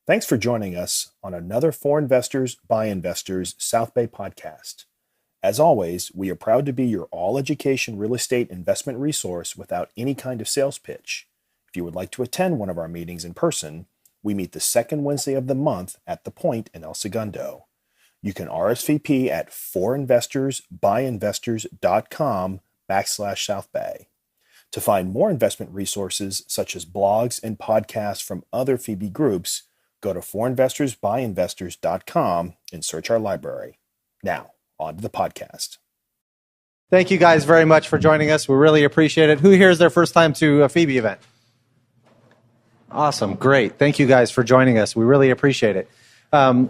Thanks for joining us on another For Investors, by Investors South Bay podcast. As always, we are proud to be your all-education real estate investment resource without any kind of sales pitch. If you would like to attend one of our meetings in person, we meet the second Wednesday of the month at The Point in El Segundo. You can RSVP at forinvestorsbyinvestors.com/South Bay. To find more investment resources such as blogs and podcasts from other FIBI groups, go to forinvestorsbyinvestors.com and search our library. Now, on to the podcast. Thank you guys very much for joining us. We really appreciate it. Who here is their first time to a FIBI event? Awesome. Great. Thank you guys for joining us. We really appreciate it.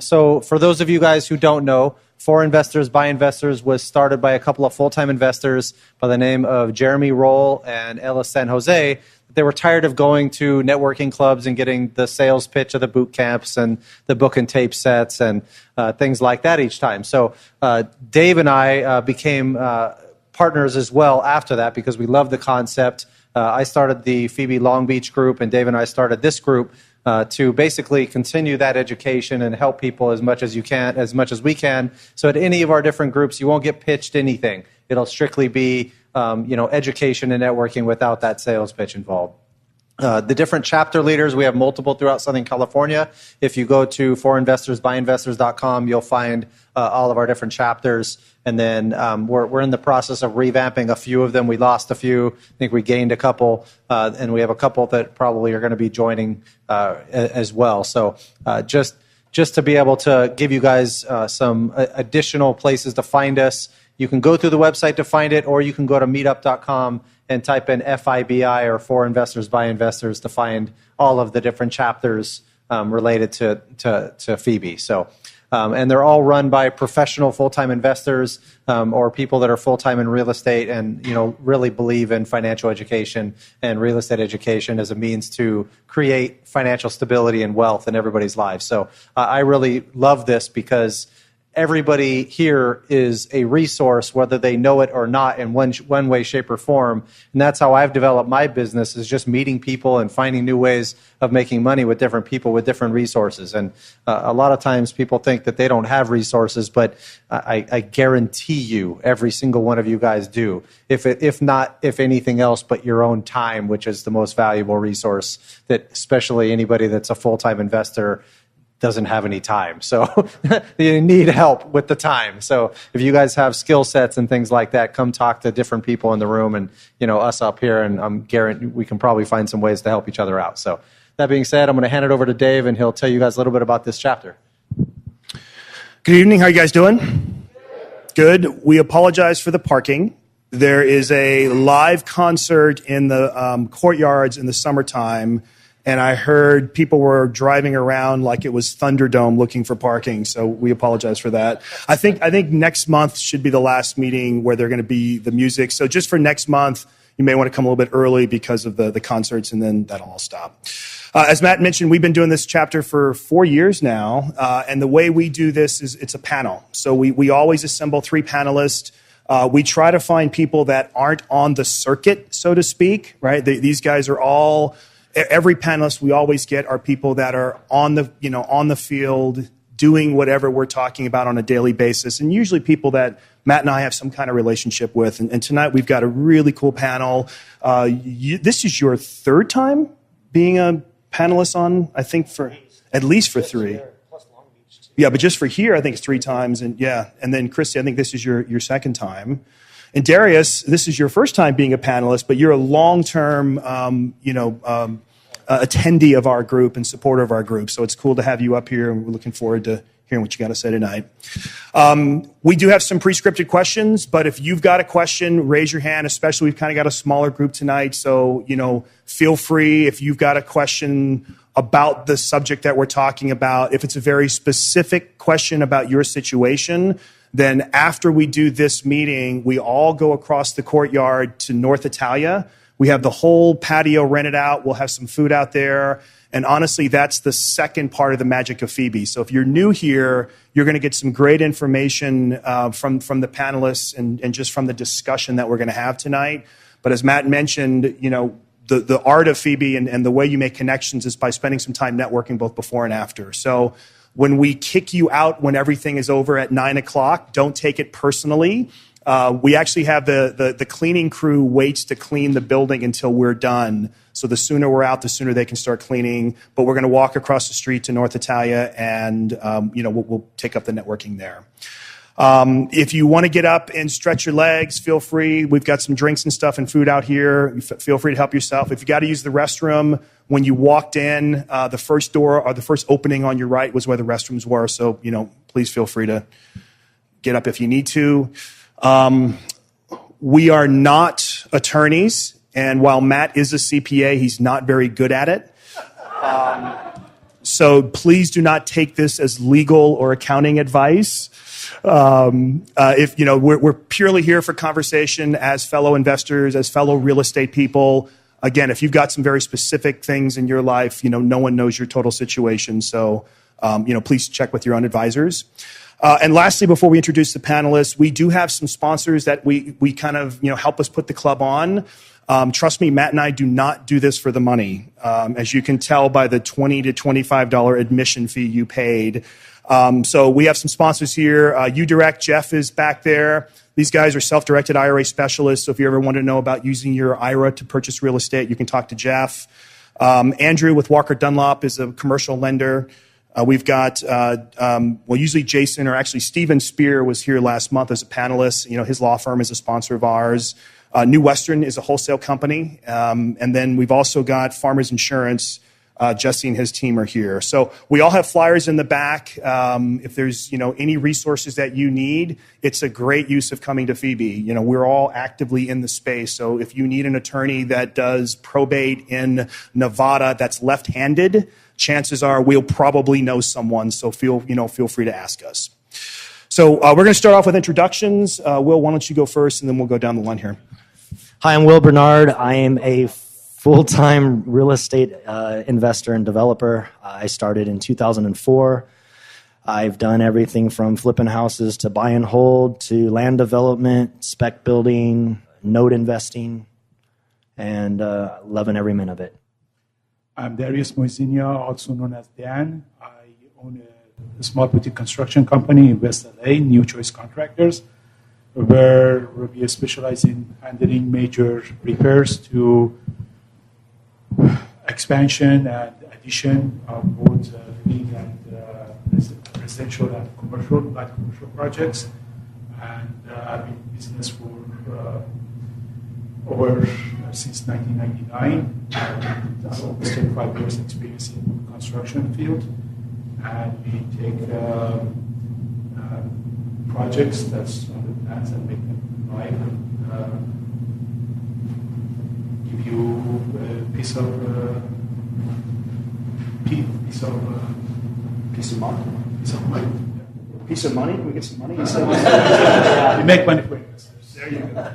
So for those of you guys who don't know, For Investors by Investors was started by a couple of full-time investors by the name of Jeremy Roll and Ellis San Jose. They were tired of going to networking clubs and getting the sales pitch of the boot camps and the book and tape sets and things like that each time. So Dave and I became partners as well after that because we loved the concept. I started the FIBI Long Beach group, and Dave and I started this group to basically continue that education and help people as much as you can, as much as we can. So at any of our different groups, you won't get pitched anything. It'll strictly be education and networking without that sales pitch involved. The different chapter leaders, we have multiple throughout Southern California. If you go to forinvestorsbyinvestors.com, you'll find all of our different chapters. And then we're in the process of revamping a few of them. We lost a few. I think we gained a couple. And we have a couple that probably are going to be joining as well. So just to be able to give you guys some additional places to find us, you can go through the website to find it, or you can go to meetup.com and type in FIBI or For Investors by Investors to find all of the different chapters related to FIBI. So, and they're all run by professional full-time investors or people that are full-time in real estate and really believe in financial education and real estate education as a means to create financial stability and wealth in everybody's lives. So I really love this because everybody here is a resource, whether they know it or not, in one way, shape, or form. And that's how I've developed my business, is just meeting people and finding new ways of making money with different people with different resources. And a lot of times people think that they don't have resources, but I guarantee you every single one of you guys do. If not anything else but your own time, which is the most valuable resource that especially anybody that's a full-time investor doesn't have any time. So you need help with the time. So if you guys have skill sets and things like that, come talk to different people in the room and us up here, and I'm guaranteed we can probably find some ways to help each other out. So that being said, I'm going to hand it over to Dave, and he'll tell you guys a little bit about this chapter. Good evening. How are you guys doing? Good. We apologize for the parking. There is a live concert in the courtyards in the summertime, and I heard people were driving around like it was Thunderdome looking for parking. So we apologize for that. I think next month should be the last meeting where they're going to be the music. So just for next month, you may want to come a little bit early because of the concerts, and then that'll all stop. As Matt mentioned, we've been doing this chapter for 4 years now. And the way we do this is it's a panel. So we always assemble 3 panelists. We try to find people that aren't on the circuit, so to speak, right? These guys are all... Every panelist we always get are people that are on the field doing whatever we're talking about on a daily basis, and usually people that Matt and I have some kind of relationship with. And tonight we've got a really cool panel. This is your 3rd time being a panelist on, I think, for at least for 3. Yeah, but just for here, I think it's 3 times. And then Christy, I think this is your 2nd time. And Darius, this is your first time being a panelist, but you're a long-term, attendee of our group and supporter of our group. So it's cool to have you up here, and we're looking forward to hearing what you got to say tonight. We do have some pre-scripted questions, but if you've got a question, raise your hand. Especially, we've kind of got a smaller group tonight, so feel free if you've got a question about the subject that we're talking about. If it's a very specific question about your situation, then after we do this meeting, we all go across the courtyard to North Italia. We have the whole patio rented out. We'll have some food out there. And honestly, that's the second part of the magic of FIBI. So if you're new here, you're going to get some great information from the panelists and just from the discussion that we're going to have tonight. But as Matt mentioned, the art of FIBI and the way you make connections is by spending some time networking both before and after. So when we kick you out when everything is over at 9 o'clock, don't take it personally. We actually have the cleaning crew waits to clean the building until we're done. So the sooner we're out, the sooner they can start cleaning. But we're going to walk across the street to North Italia, and we'll take up the networking there. If you want to get up and stretch your legs, feel free. We've got some drinks and stuff and food out here. Feel free to help yourself. If you got to use the restroom, when you walked in, the first door or the first opening on your right was where the restrooms were. So, please feel free to get up if you need to. We are not attorneys, and while Matt is a CPA, he's not very good at it. So please do not take this as legal or accounting advice. If we're purely here for conversation as fellow investors, as fellow real estate people. Again, if you've got some very specific things in your life, no one knows your total situation. So, please check with your own advisors. And lastly, before we introduce the panelists, we do have some sponsors that we kind of, help us put the club on. Trust me, Matt and I do not do this for the money. As you can tell by the $20 to $25 admission fee you paid. So we have some sponsors here. UDirect, Jeff is back there. These guys are self-directed IRA specialists. So if you ever want to know about using your IRA to purchase real estate, you can talk to Jeff. Andrew with Walker Dunlop is a commercial lender. We've got, usually Jason, or actually Steven Spear was here last month as a panelist. His law firm is a sponsor of ours. New Western is a wholesale company. And then we've also got Farmers Insurance. Jesse and his team are here. So we all have flyers in the back. If there's, any resources that you need, it's a great use of coming to FIBI. We're all actively in the space. So if you need an attorney that does probate in Nevada that's left-handed, chances are we'll probably know someone. So feel free to ask us. So we're going to start off with introductions. Will, why don't you go first, and then we'll go down the line here. Hi, I'm Will Bernard. I am a full-time real estate investor and developer. I started in 2004. I've done everything from flipping houses to buy and hold to land development, spec building, note investing, and loving every minute of it. I'm Darius Moisinia, also known as Dan. I own a small boutique construction company in West LA, New Choice Contractors, where we specialize in handling major repairs to expansion and addition of both living and residential and light commercial projects. And I've been in business for since 1999. I've almost 25 years experience in the construction field. And we take projects that's on the plans and make them live and give you a piece of money. Piece of money? Can we get some money? We make money for investors. There you go.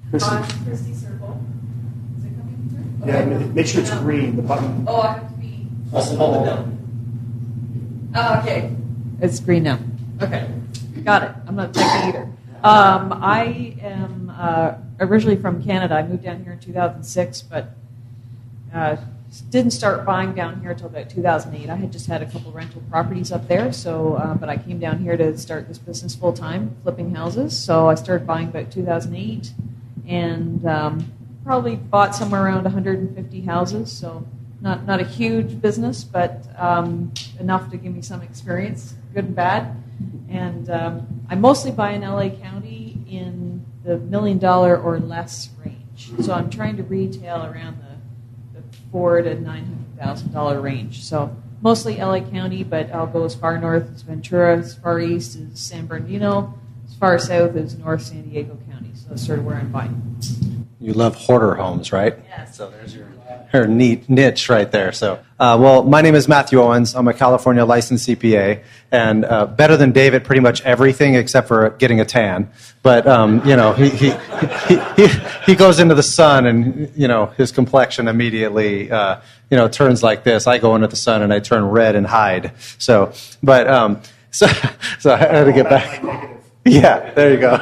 Christy Circle. Is it coming through? Yeah, make sure it's green, the button. Oh, I have to be. Oh, okay. It's green now. Okay. Got it. I'm not techie either. I am originally from Canada. I moved down here in 2006, but didn't start buying down here until about 2008. I had just had a couple rental properties up there, so but I came down here to start this business full time, flipping houses. So I started buying about 2008, and probably bought somewhere around 150 houses. So not a huge business, but enough to give me some experience, good and bad. And I mostly buy in LA County in the $1 million or less range. So I'm trying to retail around the $400,000 to $900,000 range. So mostly LA County, but I'll go as far north as Ventura, as far east as San Bernardino, as far south as North San Diego County. So that's sort of where I'm buying. You love hoarder homes, right? Yes. So there's your neat niche right there. So, my name is Matthew Owens. I'm a California licensed CPA, and better than David, pretty much everything except for getting a tan. But he goes into the sun, and his complexion immediately turns like this. I go into the sun and I turn red and hide. So I had to get back. Yeah, there you go.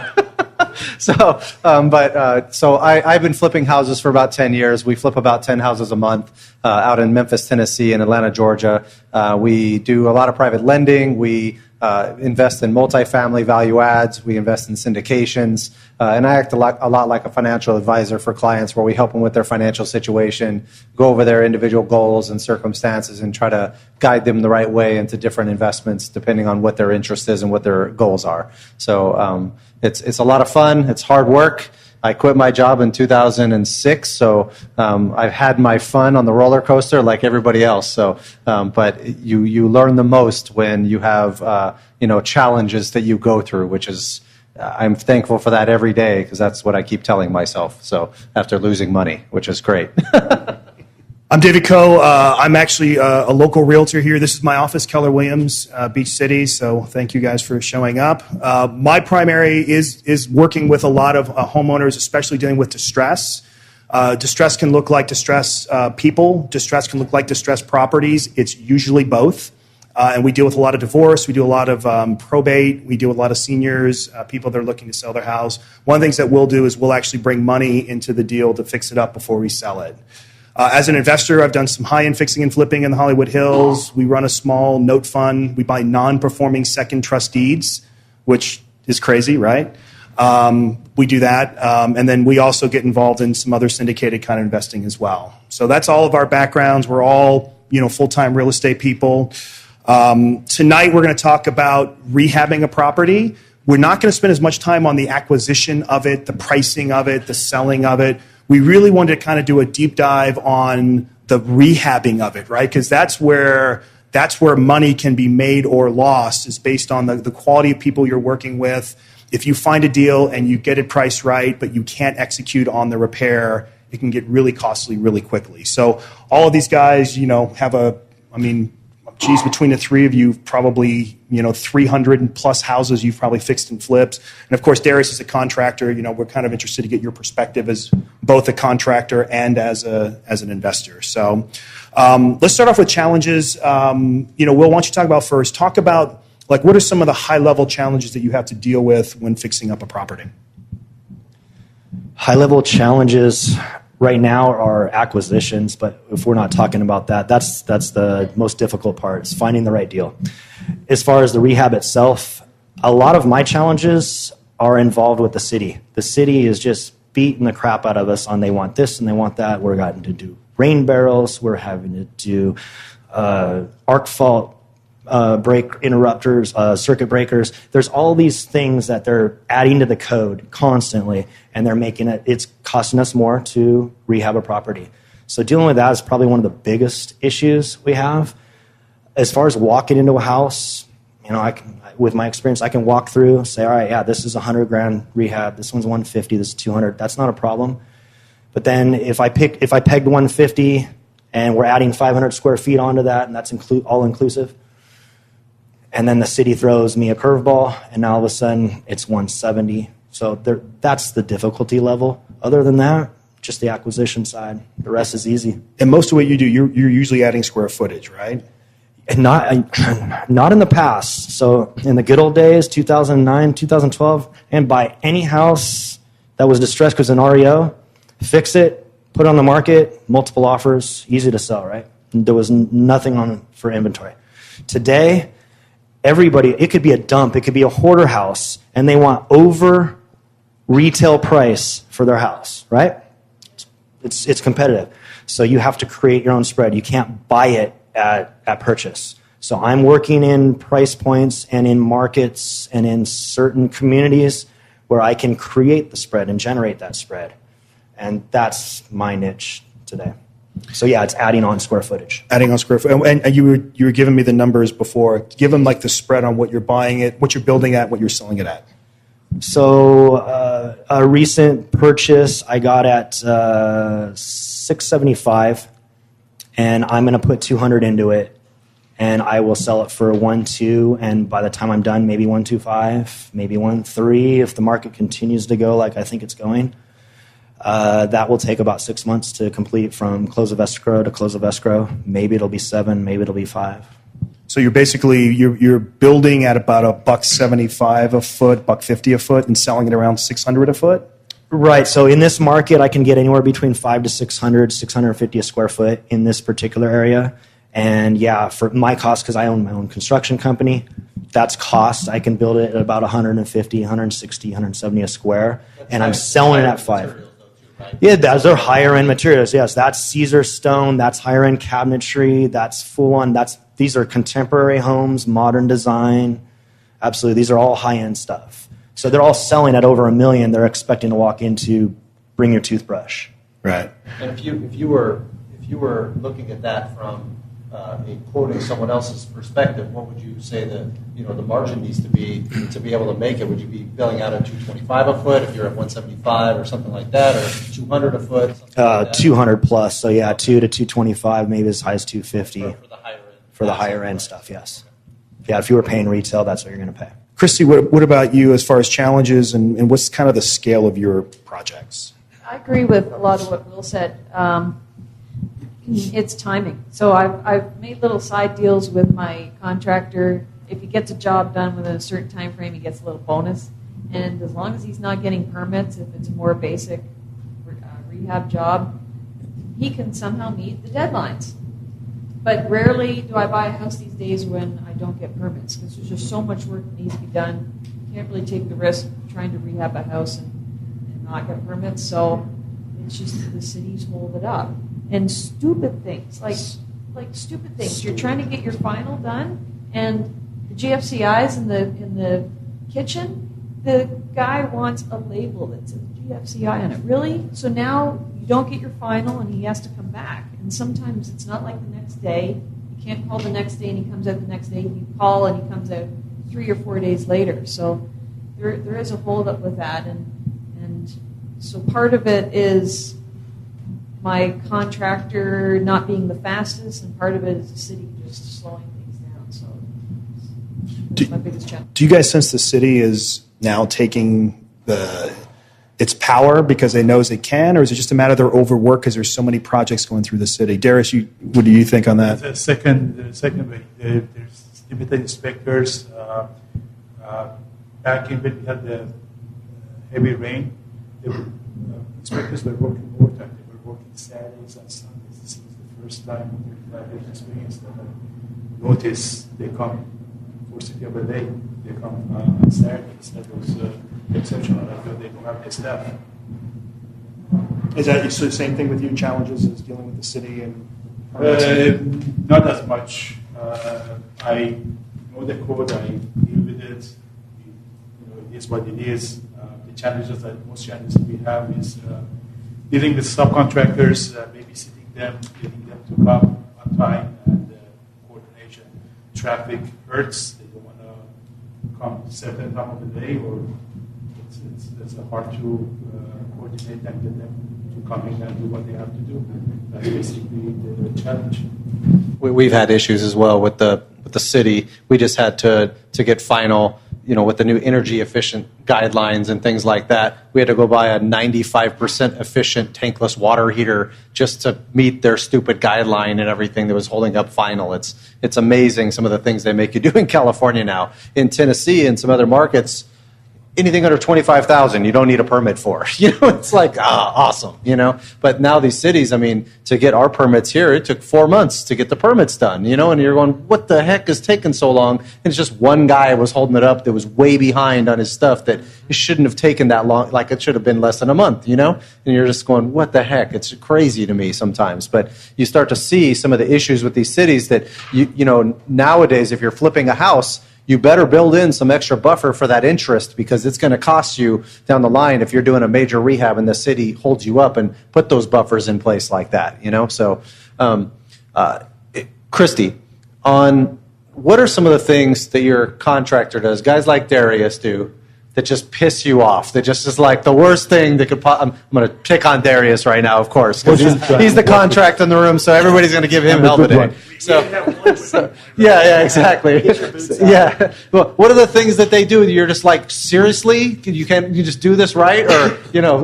So I've been flipping houses for about 10 years. We flip about 10 houses a month out in Memphis, Tennessee, and Atlanta, Georgia. We do a lot of private lending. We invest in multifamily value adds. We invest in syndications. And I act a lot like a financial advisor for clients, where we help them with their financial situation, go over their individual goals and circumstances, and try to guide them the right way into different investments depending on what their interest is and what their goals are. So it's a lot of fun. It's hard work. I quit my job in 2006, so I've had my fun on the roller coaster like everybody else. So, but you learn the most when you have challenges that you go through, which is I'm thankful for that every day, because that's what I keep telling myself. So after losing money, which is great. I'm David Coe. I'm actually a local realtor here. This is my office, Keller Williams, Beach City. So thank you guys for showing up. My primary is working with a lot of homeowners, especially dealing with distress. Distress can look like distress people. Distress can look like distressed properties. It's usually both. And we deal with a lot of divorce. We do a lot of probate. We deal with a lot of seniors, people that are looking to sell their house. One of the things that we'll do is we'll actually bring money into the deal to fix it up before we sell it. As an investor, I've done some high-end fixing and flipping in the Hollywood Hills. We run a small note fund. We buy non-performing second trust deeds, which is crazy, right? We do that. And then we also get involved in some other syndicated kind of investing as well. So that's all of our backgrounds. We're all, full-time real estate people. Tonight, we're going to talk about rehabbing a property. We're not going to spend as much time on the acquisition of it, the pricing of it, the selling of it. We really wanted to kind of do a deep dive on the rehabbing of it, right? Because that's where money can be made or lost, is based on the quality of people you're working with. If you find a deal and you get it priced right, but you can't execute on the repair, it can get really costly really quickly. So all of these guys, between the three of you, probably, 300 plus houses you've probably fixed and flipped. And of course, Darius is a contractor. We're kind of interested to get your perspective as both a contractor and as an investor. So let's start off with challenges. Will, why don't you talk about what are some of the high level challenges that you have to deal with when fixing up a property? High level challenges right now are acquisitions, but if we're not talking about that, that's the most difficult part, is finding the right deal. As far as the rehab itself, a lot of my challenges are involved with the city. The city is just beating the crap out of us on they want this and they want that. We're having to do rain barrels. We're having to do arc fault break interrupters, circuit breakers. There's all these things that they're adding to the code constantly, and they're making it's costing us more to rehab a property. So dealing with that is probably one of the biggest issues we have. As far as walking into a house, with my experience, I can walk through, say, all right, yeah, this is $100,000 rehab. This one's $150,000. This is $200,000. That's not a problem. But then if I pegged $150,000 and we're adding 500 square feet onto that, and that's all inclusive, and then the city throws me a curveball, and now all of a sudden it's $170,000. So that's the difficulty level. Other than that, just the acquisition side. The rest is easy. And most of what you do, you're usually adding square footage, right? And not in the past. So in the good old days, 2009, 2012, and buy any house that was distressed because an REO, fix it, put it on the market, multiple offers, easy to sell, right? And there was nothing on for inventory. Today, everybody, it could be a dump, it could be a hoarder house, and they want over retail price for their house, right? It's competitive. So you have to create your own spread. You can't buy it at purchase. So I'm working in price points and in markets and in certain communities where I can create the spread and generate that spread. And that's my niche today. So yeah, it's adding on square footage. Adding on square footage. And you were giving me the numbers before. Give them the spread on what you're buying it, what you're building at, what you're selling it at. So a recent purchase I got at $675, and I'm going to put $200 into it, and I will sell it for $1.2, and by the time I'm done, maybe $1.25, maybe $1.3 if the market continues to go like I think it's going. That will take about 6 months to complete from close of escrow to close of escrow. Maybe it'll be 7, maybe it'll be 5. So you're building at about $175 a foot, $150 a foot, and selling it around $600 a foot? Right. So in this market, I can get anywhere between 500 to 600, 650 a square foot in this particular area. And yeah, for my cost, because I own my own construction company, that's cost. I can build it at about 150, 160, 170 a square, and I'm selling it at 5. Yeah, those are higher end materials. Yes, that's Caesar stone. That's higher end cabinetry. That's full on. These are contemporary homes, modern design. Absolutely, these are all high end stuff. So they're all selling at over $1 million. They're expecting to walk into bring your toothbrush. Right. And if you were looking at that from quoting someone else's perspective, what would you say the margin needs to be able to make it? Would you be billing out at $225 a foot if you're at $175 or something like that, or $200 a foot? Like 200 plus. So yeah, $2 to $225, maybe as high as $250 for the higher end. For the higher end stuff. Yes. Yeah, if you were paying retail, that's what you're going to pay. Christy, what about you as far as challenges and what's kind of the scale of your projects? I agree with a lot of what Will said. It's timing. So I've made little side deals with my contractor. If he gets a job done within a certain time frame, he gets a little bonus. And as long as he's not getting permits, if it's a more basic rehab job, he can somehow meet the deadlines. But rarely do I buy a house these days when I don't get permits, because there's just so much work that needs to be done. You can't really take the risk of trying to rehab a house and not get permits. So it's just the cities hold it up. And stupid things, like stupid things. You're trying to get your final done, and the GFCI's in the kitchen, the guy wants a label that says GFCI on it. Really? So now you don't get your final, and he has to come back. And sometimes it's not like the next day. You can't call the next day, and he comes out the next day. You call, and he comes out 3 or 4 days later. So there is a holdup with that, and so part of it is my contractor not being the fastest, and part of it is the city just slowing things down. So that's my biggest challenge. Do you guys sense the city is now taking its power because they know they can, or is it just a matter of they're overworked because there's so many projects going through the city? Darius, what do you think on that? The second way, there's limited inspectors. Back in when we had the heavy rain, inspectors were working overtime. Working Saturdays and Sundays. This was the first time I've experienced that. I noticed they come for city of LA. They come on Saturdays. That was exceptional. I feel they don't have the staff. Is that the same thing with you? Challenges is dealing with the city and not as much. I know the code. I deal with it. It is what it is. The most challenges we have is dealing with subcontractors, babysitting them, getting them to come on time, and coordination. Traffic hurts. They don't want to come a certain time of the day, or it's hard to coordinate and get them to come in and do what they have to do. That's basically the challenge. We've had issues as well with the city. We just had to get final, with the new energy efficient guidelines and things like that. We had to go buy a 95% efficient tankless water heater just to meet their stupid guideline and everything that was holding up final. It's amazing some of the things they make you do in California now. In Tennessee and some other markets, anything under 25,000, you don't need a permit for. It's like, awesome, But now these cities, to get our permits here, it took 4 months to get the permits done, and you're going, what the heck is taking so long? And it's just one guy was holding it up that was way behind on his stuff that it shouldn't have taken that long. Like it should have been less than a month, And you're just going, what the heck? It's crazy to me sometimes. But you start to see some of the issues with these cities that, nowadays, if you're flipping a house, you better build in some extra buffer for that interest, because it's going to cost you down the line if you're doing a major rehab and the city holds you up, and put those buffers in place like that, So, Christy, on what are some of the things that your contractor does, guys like Darius do, that just piss you off, that just is like the worst thing that could I'm going to pick on Darius right now, of course, because he's the contract in the room, so everybody's going to give him hell today. Yeah, exactly. Yeah. Well, what are the things that they do? You're just like, seriously? You just do this right? Or,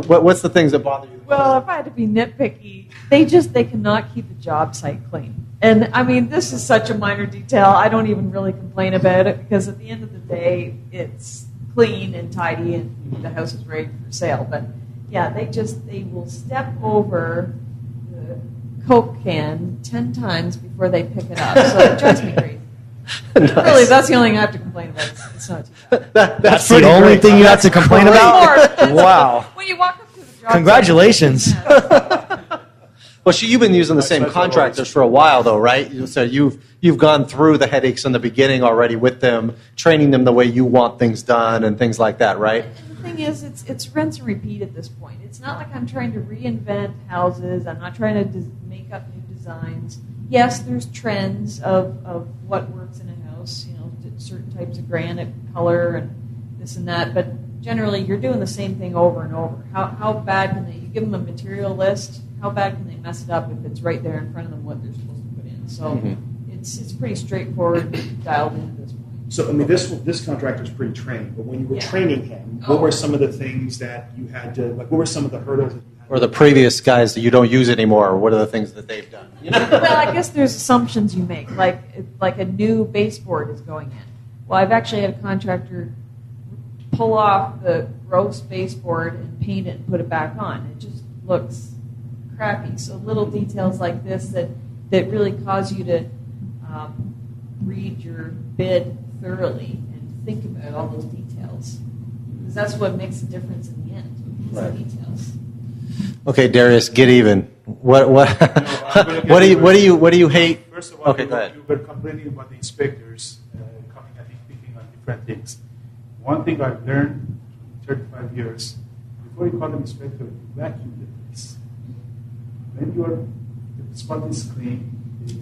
what's the things that bother you? Well, if I had to be nitpicky, they cannot keep the job site clean. And I mean, this is such a minor detail. I don't even really complain about it because at the end of the day, it's clean and tidy and the house is ready for sale. But yeah, they will step over the Coke can 10 times before they pick it up. So it drives me crazy. Nice. Really, that's the only thing I have to complain about. It's not too bad. That's the only thing you have to complain about? More. Wow. When you walk up to the job Congratulations. site, yeah. Well, you've been using the same contractors for a while, though, right? So you've gone through the headaches in the beginning already with them, training them the way you want things done and things like that, right? The thing is, it's rinse and repeat at this point. It's not like I'm trying to reinvent houses. I'm not trying to make up new designs. Yes, there's trends of what works in a house, certain types of granite color and this and that, but generally you're doing the same thing over and over. How bad can you give them a material list, how bad can they mess it up if it's right there in front of them what they're supposed to put in? So it's pretty straightforward, dialed in at this point. So, I mean, this contractor is pretty trained, but when you were training him, what were some of the things that you had to, what were some of the hurdles that you had? Or the previous guys that you don't use anymore, what are the things that they've done? Well, I guess there's assumptions you make, like a new baseboard is going in. Well, I've actually had a contractor pull off the gross baseboard and paint it and put it back on. It just looks crappy. So little details like this that really cause you to read your bid thoroughly and think about all those details. Because that's what makes a difference in the end, is the details. Okay, Darius, get even. What do you hate? First of all, Okay, go ahead. you were complaining about the inspectors coming, I think, picking on different things. One thing I've learned in 35 years, before you call them inspector, you vacuum the place. When the spot is clean, they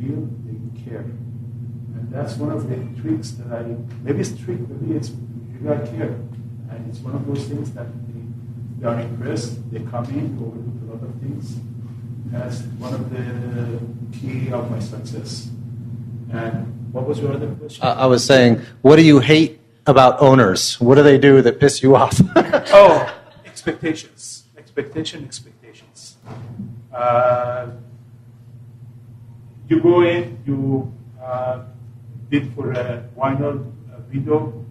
feel, they care. And that's one of the tricks that maybe it's a trick, maybe it's you got care. And it's one of those things that they are impressed, they come in, they overlook a lot of things. That's one of the key of my success. And what was your other question? I was saying, what do you hate about owners? What do they do that piss you off? Expectations. Expectations. You go in, you bid for a vinyl window.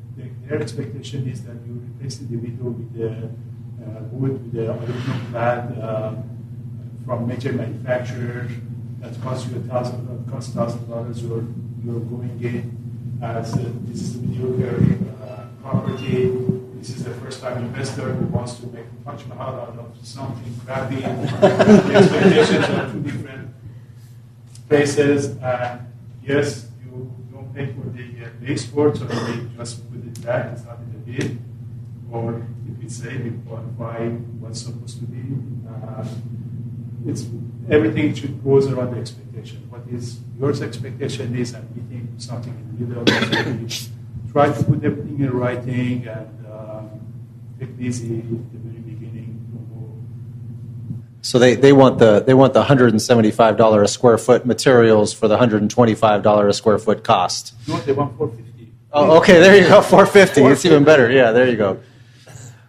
Their expectation is that you replace the window with the wood, with the aluminum clad from major manufacturer that costs you $1,000. You're going in as this is a mediocre property. This is the first-time investor who wants to make a Taj Mahal out of something crappy. The expectations are two different places. Yes, you don't pay for the baseboard, so you just put it back. It's not in the bid. Or if it's safe, you qualify what's supposed to be. It's everything should goes around the expectation. What is your expectation is, and meeting something in the middle. Try to put everything in writing and take it easy at the very beginning. So they want the $175 a square foot materials for the $125 a square foot cost. No, they want $450. Oh, okay, there you go, $450. It's even better. Yeah, there you go.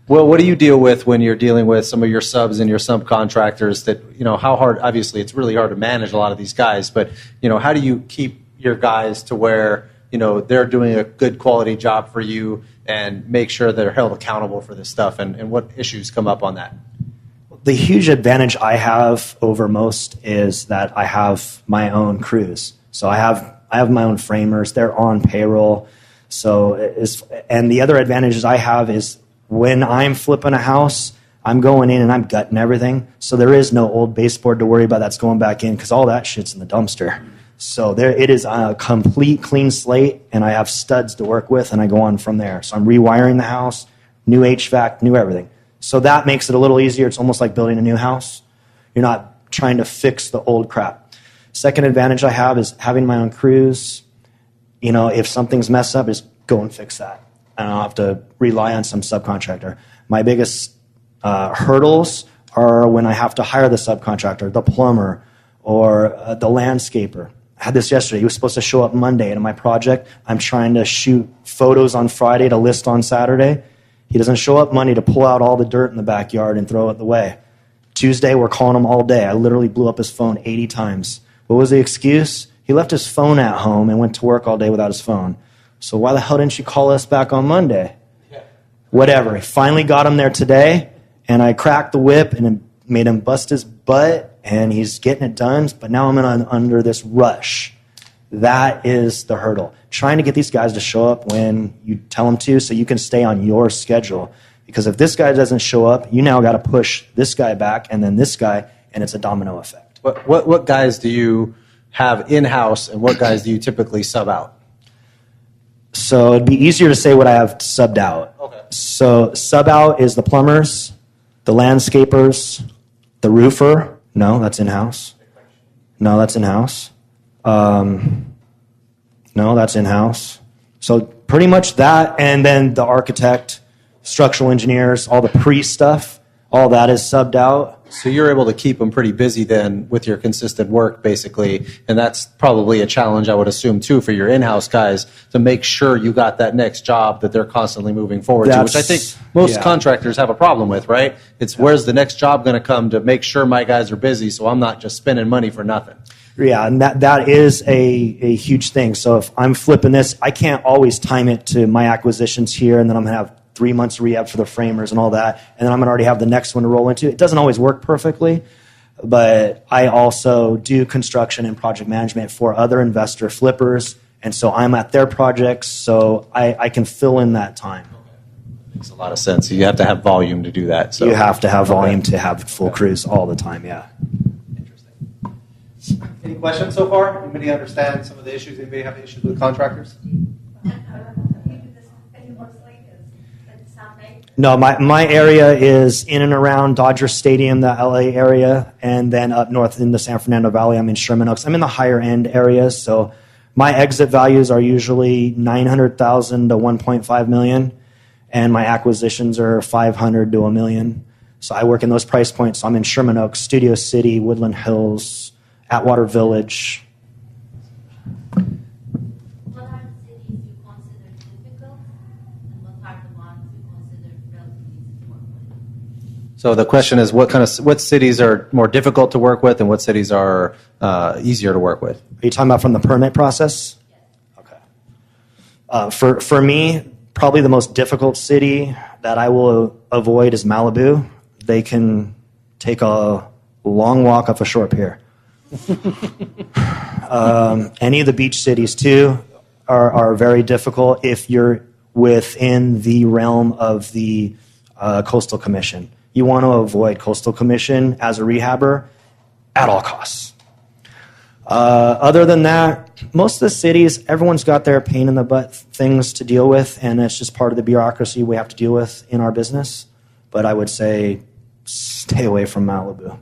Well, what do you deal with when you're dealing with some of your subs and your subcontractors that, how hard, obviously it's really hard to manage a lot of these guys, but, how do you keep your guys to where, they're doing a good quality job for you and make sure they're held accountable for this stuff, and what issues come up on that? The huge advantage I have over most is that I have my own crews. So I have my own framers. They're on payroll. And the other advantages I have is when I'm flipping a house, I'm going in and I'm gutting everything. So there is no old baseboard to worry about that's going back in because all that shit's in the dumpster. So it is a complete clean slate, and I have studs to work with, and I go on from there. So I'm rewiring the house, new HVAC, new everything. So that makes it a little easier. It's almost like building a new house. You're not trying to fix the old crap. Second advantage I have is having my own crews. If something's messed up, just go and fix that. I don't have to rely on some subcontractor. My biggest hurdles are when I have to hire the subcontractor, the plumber, or the landscaper. I had this yesterday. He was supposed to show up Monday into my project. I'm trying to shoot photos on Friday to list on Saturday. He doesn't show up Monday to pull out all the dirt in the backyard and throw it away. Tuesday, we're calling him all day. I literally blew up his phone 80 times. What was the excuse? He left his phone at home and went to work all day without his phone. So why the hell didn't you call us back on Monday? Whatever. He finally got him there today, and I cracked the whip and made him bust his butt, and he's getting it done, but now I'm under this rush. That is the hurdle. Trying to get these guys to show up when you tell them to so you can stay on your schedule. Because if this guy doesn't show up, you now got to push this guy back and then this guy, and it's a domino effect. What guys do you have in-house, and what guys do you typically sub out? So it'd be easier to say what I have subbed out. Okay. So sub out is the plumbers, the landscapers, the roofer. No, that's in-house. No, that's in-house. No, that's in-house. So pretty much that, and then the architect, structural engineers, all the pre-stuff, all that is subbed out. So you're able to keep them pretty busy then with your consistent work, basically, and that's probably a challenge, I would assume, too, for your in-house guys to make sure you got that next job that they're constantly moving forward to, which I think most contractors have a problem with, right? It's where's the next job going to come to make sure my guys are busy so I'm not just spending money for nothing. Yeah, and that is a huge thing. So if I'm flipping this, I can't always time it to my acquisitions here, and then I'm going to have 3 months rehab for the framers and all that, and then I'm going to already have the next one to roll into. It doesn't always work perfectly, but I also do construction and project management for other investor flippers, and so I'm at their projects, so I can fill in that time. Makes a lot of sense. You have to have volume to do that. So you have to have volume to have full crews all the time, yeah. Interesting. Any questions so far? Anybody understand some of the issues? Anybody have issues with contractors? No, my area is in and around Dodger Stadium, the LA area, and then up north in the San Fernando Valley. I'm in Sherman Oaks. I'm in the higher end areas, so my exit values are usually $900,000 to $1.5 million, and my acquisitions are $500,000 to $1 million. So I work in those price points. So I'm in Sherman Oaks, Studio City, Woodland Hills, Atwater Village. So the question is, what cities are more difficult to work with, and what cities are easier to work with? Are you talking about from the permit process? Okay. For me, probably the most difficult city that I will avoid is Malibu. They can take a long walk off a short pier. Any of the beach cities too are very difficult if you're within the realm of the Coastal Commission. You want to avoid Coastal Commission as a rehabber at all costs. Other than that, most of the cities, everyone's got their pain in the butt things to deal with, and it's just part of the bureaucracy we have to deal with in our business. But I would say stay away from Malibu.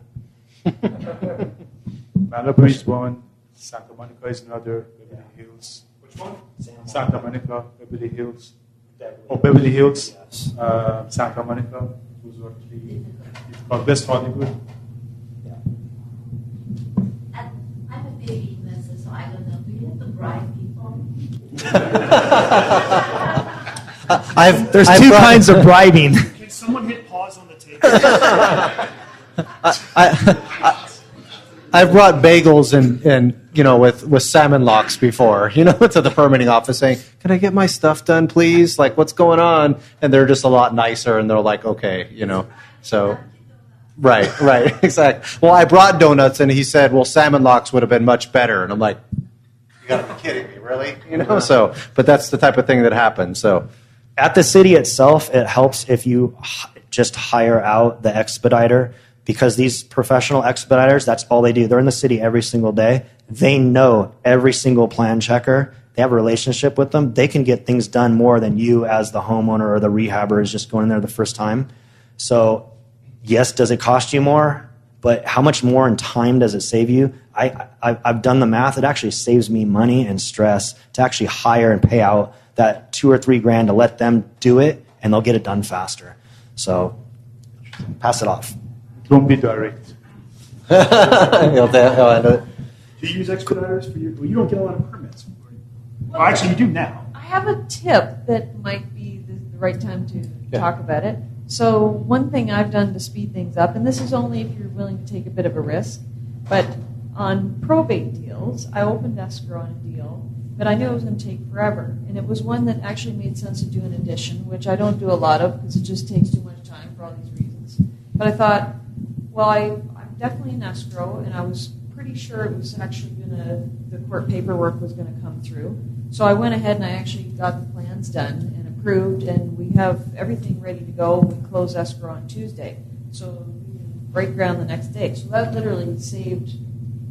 Malibu is one, Santa Monica is another, Beverly Hills. Which one? Santa Monica, Beverly Hills. Beverly Hills, yes. Santa Monica. Those are three. It's called West Hollywood. Yeah. I'm a baby investor, so I don't know. Do you have to bribe people? There's two kinds of bribing. Can someone hit pause on the tape? I've brought bagels and with salmon locks before, to the permitting office saying, "Can I get my stuff done, please? Like, what's going on?" And they're just a lot nicer, and they're like, "Okay, So, right, exactly. Well, I brought donuts, and he said, "Well, salmon locks would have been much better." And I'm like, "You got to be kidding me, really?" So, but that's the type of thing that happens. So, at the city itself, it helps if you just hire out the expediter. Because these professional expediters, that's all they do. They're in the city every single day. They know every single plan checker. They have a relationship with them. They can get things done more than you as the homeowner or the rehabber is just going in there the first time. So, yes, does it cost you more? But how much more in time does it save you? I've done the math. It actually saves me money and stress to actually hire and pay out that $2 or $3 grand to let them do it, and they'll get it done faster. So, pass it off. Don't be direct. Do you use expediters for your? Well, you don't get a lot of permits. Well, actually, you do now. I have a tip that might be the right time to talk about it. So one thing I've done to speed things up, and this is only if you're willing to take a bit of a risk, but on probate deals, I opened escrow on a deal, but I knew it was going to take forever. And it was one that actually made sense to do in addition, which I don't do a lot of because it just takes too much time for all these reasons. But I thought, well, I'm definitely in escrow, and I was pretty sure it was actually the court paperwork was going to come through. So I went ahead and I actually got the plans done and approved, and we have everything ready to go. We close escrow on Tuesday. So we can break ground the next day. So that literally saved,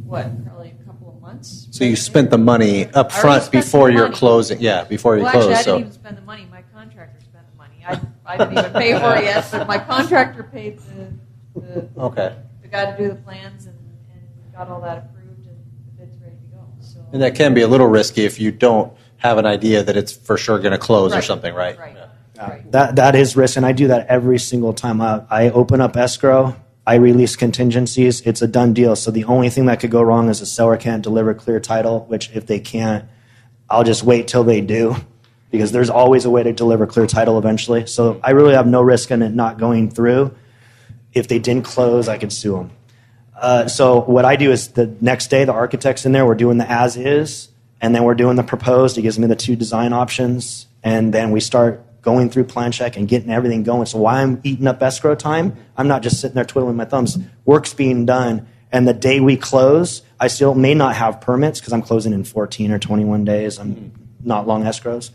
probably a couple of months. So you spent the money up front before you're closing. Yeah, before you close. Actually, I didn't even spend the money. My contractor spent the money. I didn't even pay for it yet, but my contractor paid the guy to do the plans and got all that approved, and the bid's ready to go. So. And that can be a little risky if you don't have an idea that it's for sure going to close or something, right? Right. Yeah. Right. That is risk, and I do that every single time. I open up escrow, I release contingencies, it's a done deal. So the only thing that could go wrong is the seller can't deliver clear title, which if they can't, I'll just wait till they do, because there's always a way to deliver clear title eventually. So I really have no risk in it not going through. If they didn't close, I could sue them. So what I do is the next day, the architect's in there, we're doing the as-is, and then we're doing the proposed. He gives me the 2 design options, and then we start going through plan check and getting everything going. So while I'm eating up escrow time, I'm not just sitting there twiddling my thumbs. Work's being done, and the day we close, I still may not have permits because I'm closing in 14 or 21 days. I'm not long escrows.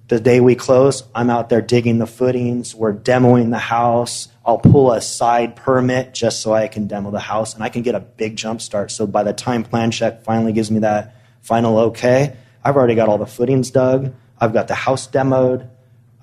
The day we close, I'm out there digging the footings. We're demoing the house. I'll pull a side permit just so I can demo the house, and I can get a big jump start. So by the time plan check finally gives me that final okay, I've already got all the footings dug. I've got the house demoed.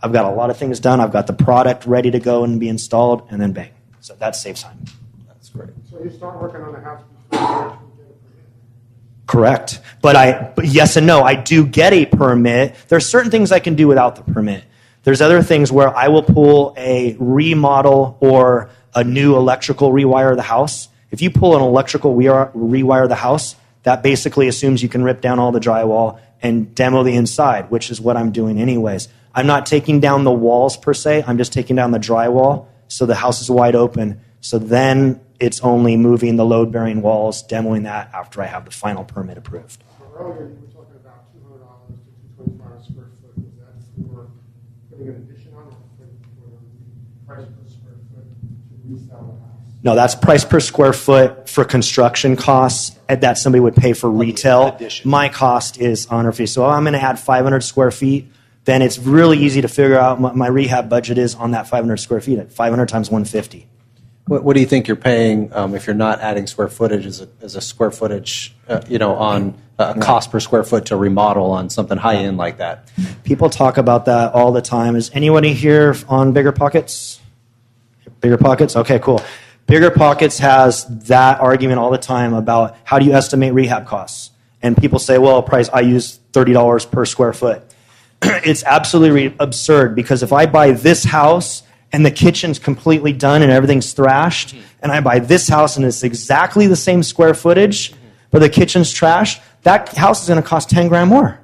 I've got a lot of things done. I've got the product ready to go and be installed, and then bang. So that saves time. That's great. So you start working on the house before you actually get a permit? Correct. But yes and no. I do get a permit. There's certain things I can do without the permit. There's other things where I will pull a remodel or a new electrical rewire of the house. If you pull an electrical rewire of the house, that basically assumes you can rip down all the drywall and demo the inside, which is what I'm doing anyways. I'm not taking down the walls per se. I'm just taking down the drywall so the house is wide open. So then it's only moving the load-bearing walls, demoing that after I have the final permit approved. So earlier you were talking about $200 to $225 a square foot. Was that for putting an addition on, or for the price per square foot to resell the house? No, that's price per square foot for construction costs that somebody would pay for retail. My cost is owner fee. So I'm going to add 500 square feet. Then it's really easy to figure out what my rehab budget is on that 500 square feet at 500 times 150. What do you think you're paying if you're not adding square footage as a square footage, on cost per square foot to remodel on something high-end like that? People talk about that all the time. Is anybody here on Bigger Pockets? Bigger Pockets? Okay, cool. Bigger Pockets has that argument all the time about how do you estimate rehab costs. And people say, well, I use $30 per square foot. It's absolutely absurd, because if I buy this house and the kitchen's completely done and everything's thrashed, and I buy this house and it's exactly the same square footage, but the kitchen's trashed, that house is going to cost 10 grand more.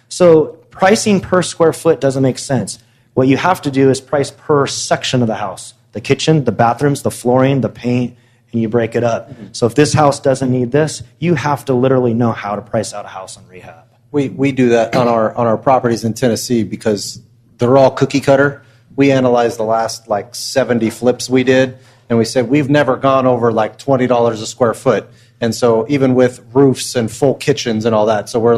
So pricing per square foot doesn't make sense. What you have to do is price per section of the house. The kitchen, the bathrooms, the flooring, the paint, and you break it up. So if this house doesn't need this, you have to literally know how to price out a house on rehab. We do that on our properties in Tennessee because they're all cookie cutter. We analyzed the last 70 flips we did, and we said we've never gone over $20 a square foot. And so even with roofs and full kitchens and all that, so we're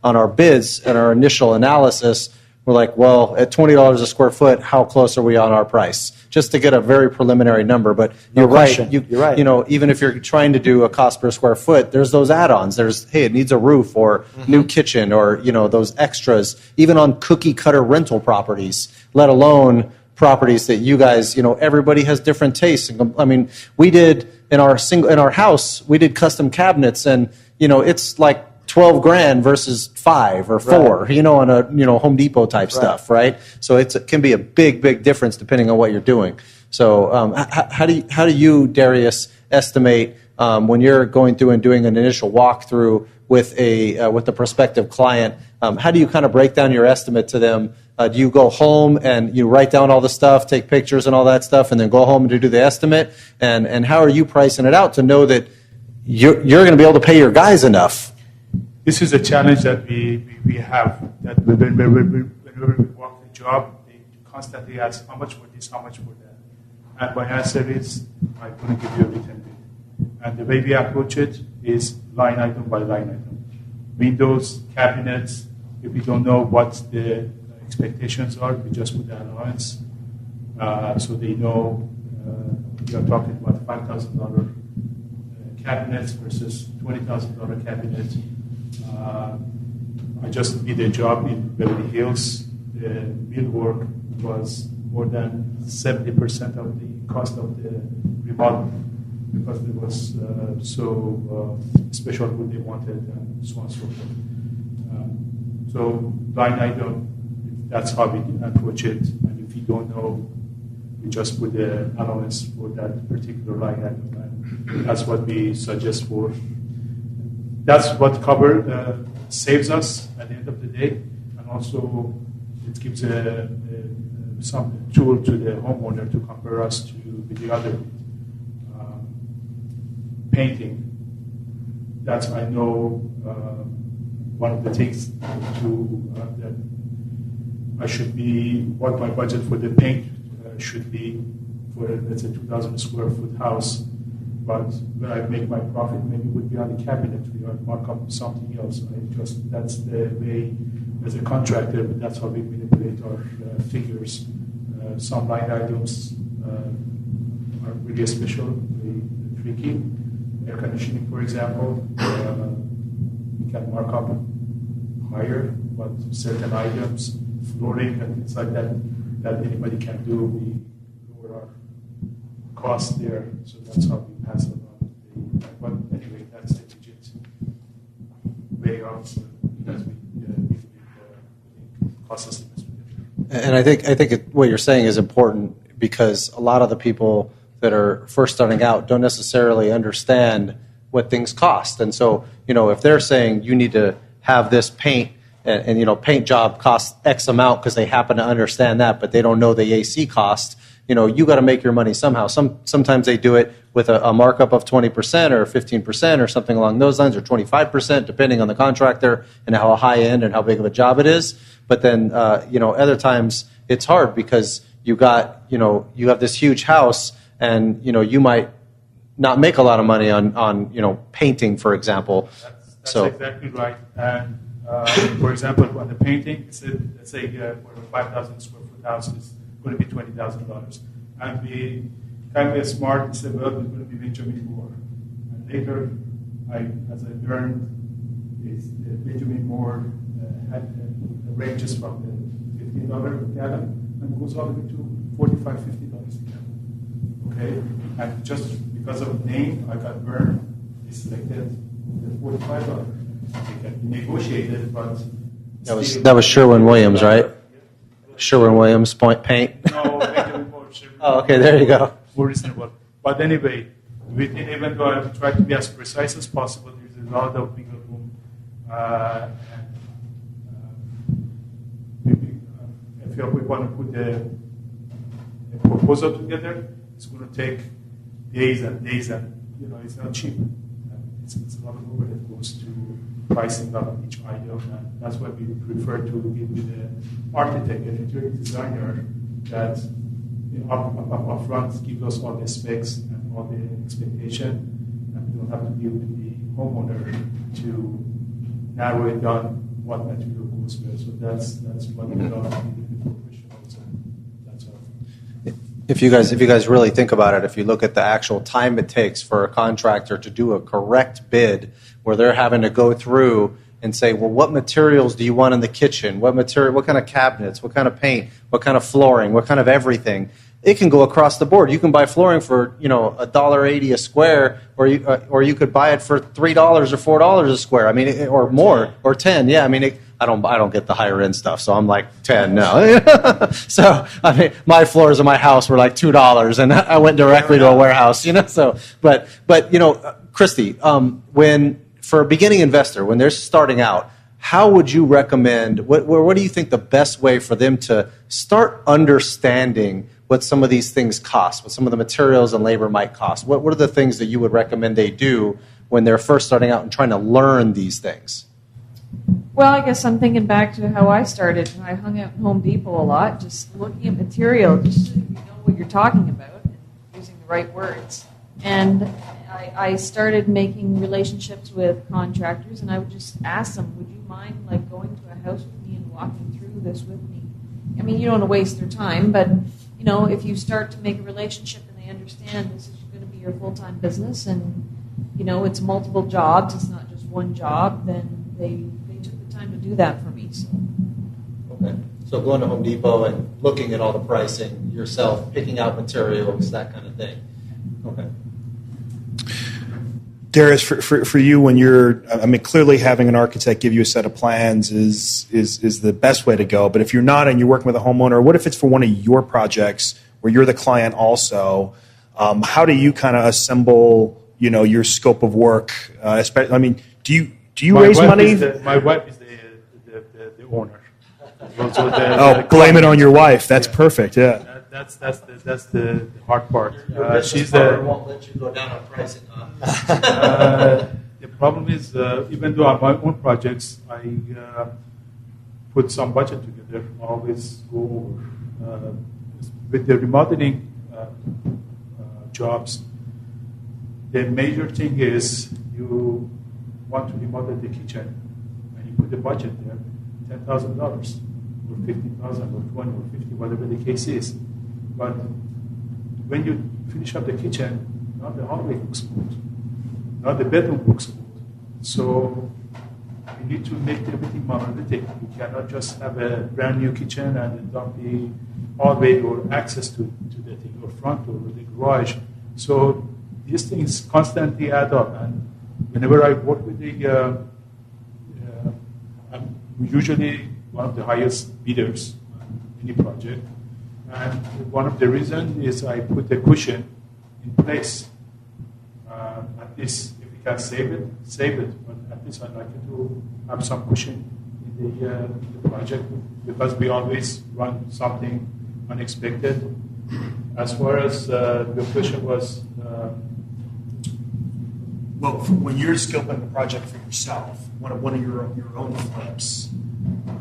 on our bids and our initial analysis, we're well, at $20 a square foot, how close are we on our price? Just to get a very preliminary number. But you're right. You're right. Even if you're trying to do a cost per square foot, there's those add-ons. Hey, it needs a roof or new kitchen or, those extras, even on cookie cutter rental properties, let alone properties that you guys, everybody has different tastes. I mean, we did in our house, we did custom cabinets, and, it's 12 grand versus 5 or 4, right. On a Home Depot type stuff, right? So it can be a big difference depending on what you're doing. So how do you, Darius, estimate when you're going through and doing an initial walkthrough with a prospective client? How do you kind of break down your estimate to them? Do you go home and you write down all the stuff, take pictures and all that stuff, and then go home and do the estimate? And how are you pricing it out to know that you're going to be able to pay your guys enough. This is a challenge that we have. That whenever we walk the job, they constantly ask how much for this, how much for that. And my answer is, I'm going to give you a written bid. And the way we approach it is line item by line item. Windows, cabinets, if we don't know what the expectations are, we just put the allowance so they know we are talking about $5,000 cabinets versus $20,000 cabinet. I just did a job in Beverly Hills. The millwork was more than 70% of the cost of the remodel because it was so special what they wanted and so on and so forth. So line item, that's how we approach it. And if you don't know, we just put the allowance for that particular line item. And that's what we suggest for. That's what saves us at the end of the day, and also it gives some tool to the homeowner to compare us with the other painting. That's I know one of the things that I should be what my budget for the paint should be for let's say 2,000 square foot house. But when I make my profit, maybe it would be on the cabinet. We are mark up something else. That's the way, as a contractor, but that's how we manipulate our figures. Some line items are really special, really tricky. Air conditioning, for example, we can mark up higher, but certain items, flooring and things like that anybody can do, we lower our cost there. So that's how we pass it on. But anyway, that's the digit way of because we cost estimates. And I think what you're saying is important because a lot of the people that are first starting out don't necessarily understand what things cost. And so, if they're saying you need to have this paint and paint job costs X amount because they happen to understand that, but they don't know the AC cost, you got to make your money somehow. Sometimes they do it with a markup of 20% or 15% or something along those lines, or 25%, depending on the contractor and how high end and how big of a job it is. But then, other times it's hard because you have this huge house and, you might not make a lot of money on painting, for example. That's exactly right. And for example, on the painting, let's say for a 5,000 square foot house, it's going to be $20,000. And we kind of smart and said, well, it's going to be Benjamin Moore. And later, as I learned, Benjamin Moore ranges from the $15 a gallon and goes all the way to $45, $50 a gallon. Okay? And just because of the name, I got burned. They selected the $45. They can negotiate it, but that was Sherwin-Williams, right? Sherwin-Williams paint. No, Benjamin Moore. Oh, okay, there you go. More reasonable. But anyway, even though I try to be as precise as possible, there's a lot of wiggle room. If we want to put a proposal together, it's going to take days and days, and it's not cheap. It's a lot of overhead that goes to pricing of each item, and that's why we prefer to give with the architect and interior designer that up front gives us all the specs and all the expectation, and we don't have to deal with the homeowner to narrow it down what material goes where. So that's what we do with professionals, and that's all. If you guys really think about it, if you look at the actual time it takes for a contractor to do a correct bid, where they're having to go through and say, well, what materials do you want in the kitchen? What kind of cabinets? What kind of paint? What kind of flooring? What kind of everything? It can go across the board. You can buy flooring for $1.80 a square, or you could buy it for $3 or $4 a square. I mean, or more, or 10. Yeah, I mean, I don't get the higher end stuff, so I'm like 10 now. So I mean, my floors in my house were like $2, and I went directly to a warehouse. So, but Christy, for a beginning investor, when they're starting out, how would you recommend, what do you think the best way for them to start understanding what some of these things cost, what some of the materials and labor might cost? What are the things that you would recommend they do when they're first starting out and trying to learn these things? Well, I guess I'm thinking back to how I started. I hung out in Home Depot a lot, just looking at material, just so you know what you're talking about and using the right words. And I started making relationships with contractors, and I would just ask them, would you mind like going to a house with me and walking through this with me? I mean, you don't want to waste their time, but you know, if you start to make a relationship and they understand this is going to be your full-time business, and you know it's multiple jobs, it's not just one job, then they took the time to do that for me. So. Okay. So going to Home Depot and looking at all the pricing yourself, picking out materials, that kind of thing. Okay. Darius, for you, when you're, I mean, clearly having an architect give you a set of plans is the best way to go. But if you're not and you're working with a homeowner, what if it's for one of your projects where you're the client also? How do you kind of assemble, you know, your scope of work? I mean, do you raise money? My wife is the owner. Blame it on your wife. That's perfect. Yeah. That's the hard part. She's won't let you go down on pricing. The problem is, even though on my own projects, I put some budget together. I always go over. With the remodeling jobs, the major thing is you want to remodel the kitchen, and you put the budget there, $10,000 or $15,000 or $20,000 or $50,000, whatever the case is. But when you finish up the kitchen, not the hallway looks good, not the bedroom looks good. So you need to make everything monolithic. You cannot just have a brand new kitchen and not the hallway or access to the thing, or front door or the garage. So these things constantly add up. And whenever I work with I'm usually one of the highest bidders on any project. And one of the reasons is I put a cushion in place. At least if we can save it. But at least I'd like to have some cushion in the project, because we always run something unexpected. As far as the question was... Well, when you're scoping the project for yourself, one of your own flips.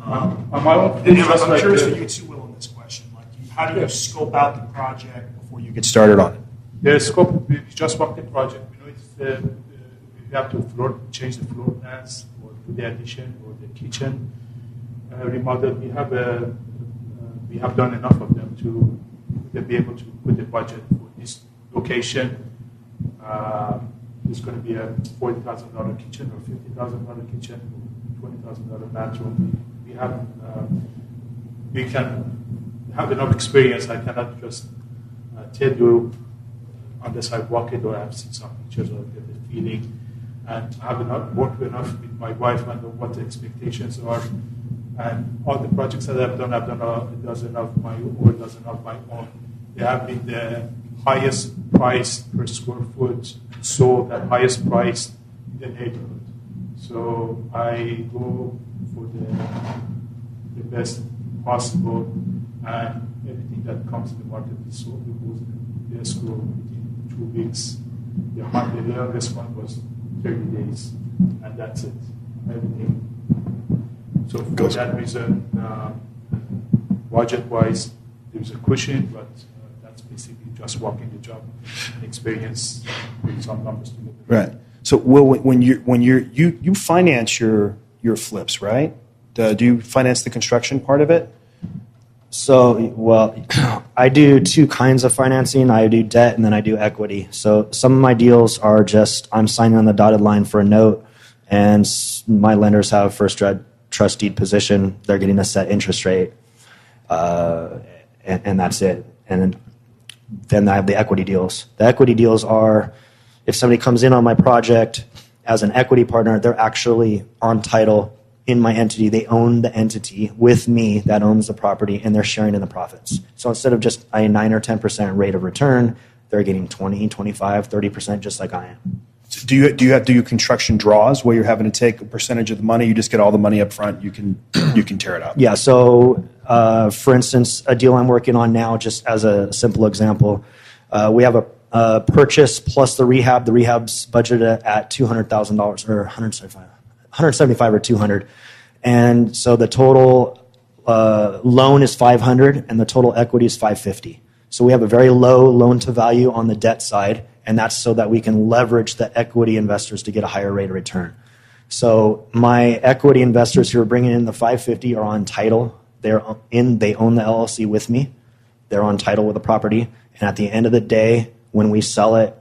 On my own, I'm curious for you too, Will, on this question. Like, how do you scope out the project before you get started on it? The scope, we just walk the project. You know, we have to change the floor plans, or do the addition or the kitchen remodel. We have done enough of them to be able to put the budget for this location. It's going to be a $40,000 kitchen or $50,000 kitchen, or $20,000 bathroom. We can have enough experience. I cannot just tell you unless I walk it or I've seen some pictures or get the feeling. And I have worked enough with my wife and what the expectations are. And all the projects that I've done a dozen of my own. They have been the highest price per square foot, sold at highest price in the neighborhood. So I go for the best possible, and everything that comes in the market is sold. It goes in the escrow within 2 weeks. The longest one was 30 days, and that's it. Everything. So for that reason, budget-wise, there's a cushion, but that's basically just walking the job and experience with some numbers together. Right. So, Will, when you finance your flips, right? Do you finance the construction part of it? So, well, I do two kinds of financing. I do debt and then I do equity. So some of my deals are just I'm signing on the dotted line for a note, and my lenders have first trust deed position. They're getting a set interest rate, and that's it. And then I have the equity deals. The equity deals are if somebody comes in on my project as an equity partner, they're actually on title in my entity. They own the entity with me that owns the property, and they're sharing in the profits. So instead of just a 9 or 10% rate of return, they're getting 20, 25, 30%, just like I am. So do you have to do construction draws where you're having to take a percentage of the money? You just get all the money up front. You can tear it up. Yeah. So, for instance, a deal I'm working on now, just as a simple example, we have a purchase plus the rehab. The rehab's budgeted at $200,000 or 175 or 200, and so the total loan is 500 and the total equity is 550. So we have a very low loan to value on the debt side, and that's so that we can leverage the equity investors to get a higher rate of return. So my equity investors who are bringing in the 550 are on title. They own the LLC with me. They're on title with the property, and at the end of the day, when we sell it,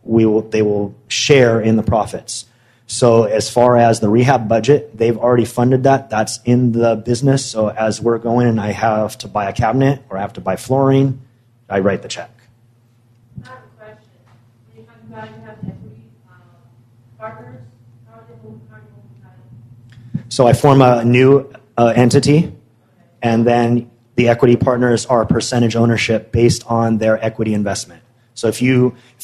they will share in the profits. So as far as the rehab budget, they've already funded that. That's in the business. So as we're going and I have to buy a cabinet or I have to buy flooring, I write the check. I have a question. When you talk about you have equity partners, how do you move title? So I form a new entity, and then the equity partners are percentage ownership based on their equity investment. So if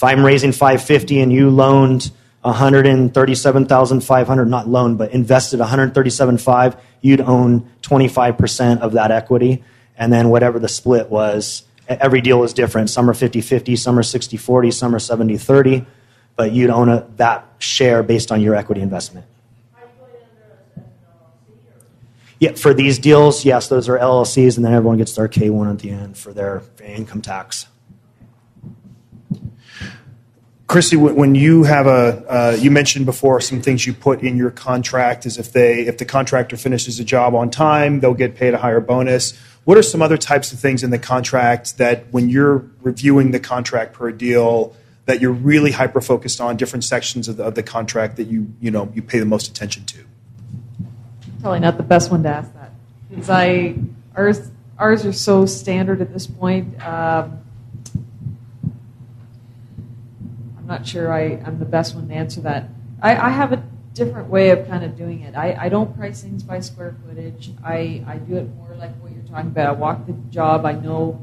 I'm raising 550 and you loaned 137,500, not loaned, but invested 137.5, you'd own 25% of that equity, and then whatever the split was. Every deal is different. Some are 50-50, some are 60-40, some are 70-30, but you'd own that share based on your equity investment. Are you going under an LLC or? Yeah, for these deals, yes, those are LLCs, and then everyone gets their K1 at the end for their income tax. Christy, when you have you mentioned before some things you put in your contract is if the contractor finishes a job on time, they'll get paid a higher bonus. What are some other types of things in the contract that when you're reviewing the contract per deal that you're really hyper-focused on, different sections of the contract that you pay the most attention to? Probably not the best one to ask that, because ours are so standard at this point. I'm not sure I'm the best one to answer that. I have a different way of kind of doing it. I don't price things by square footage. I do it more like what you're talking about. I walk the job. I know,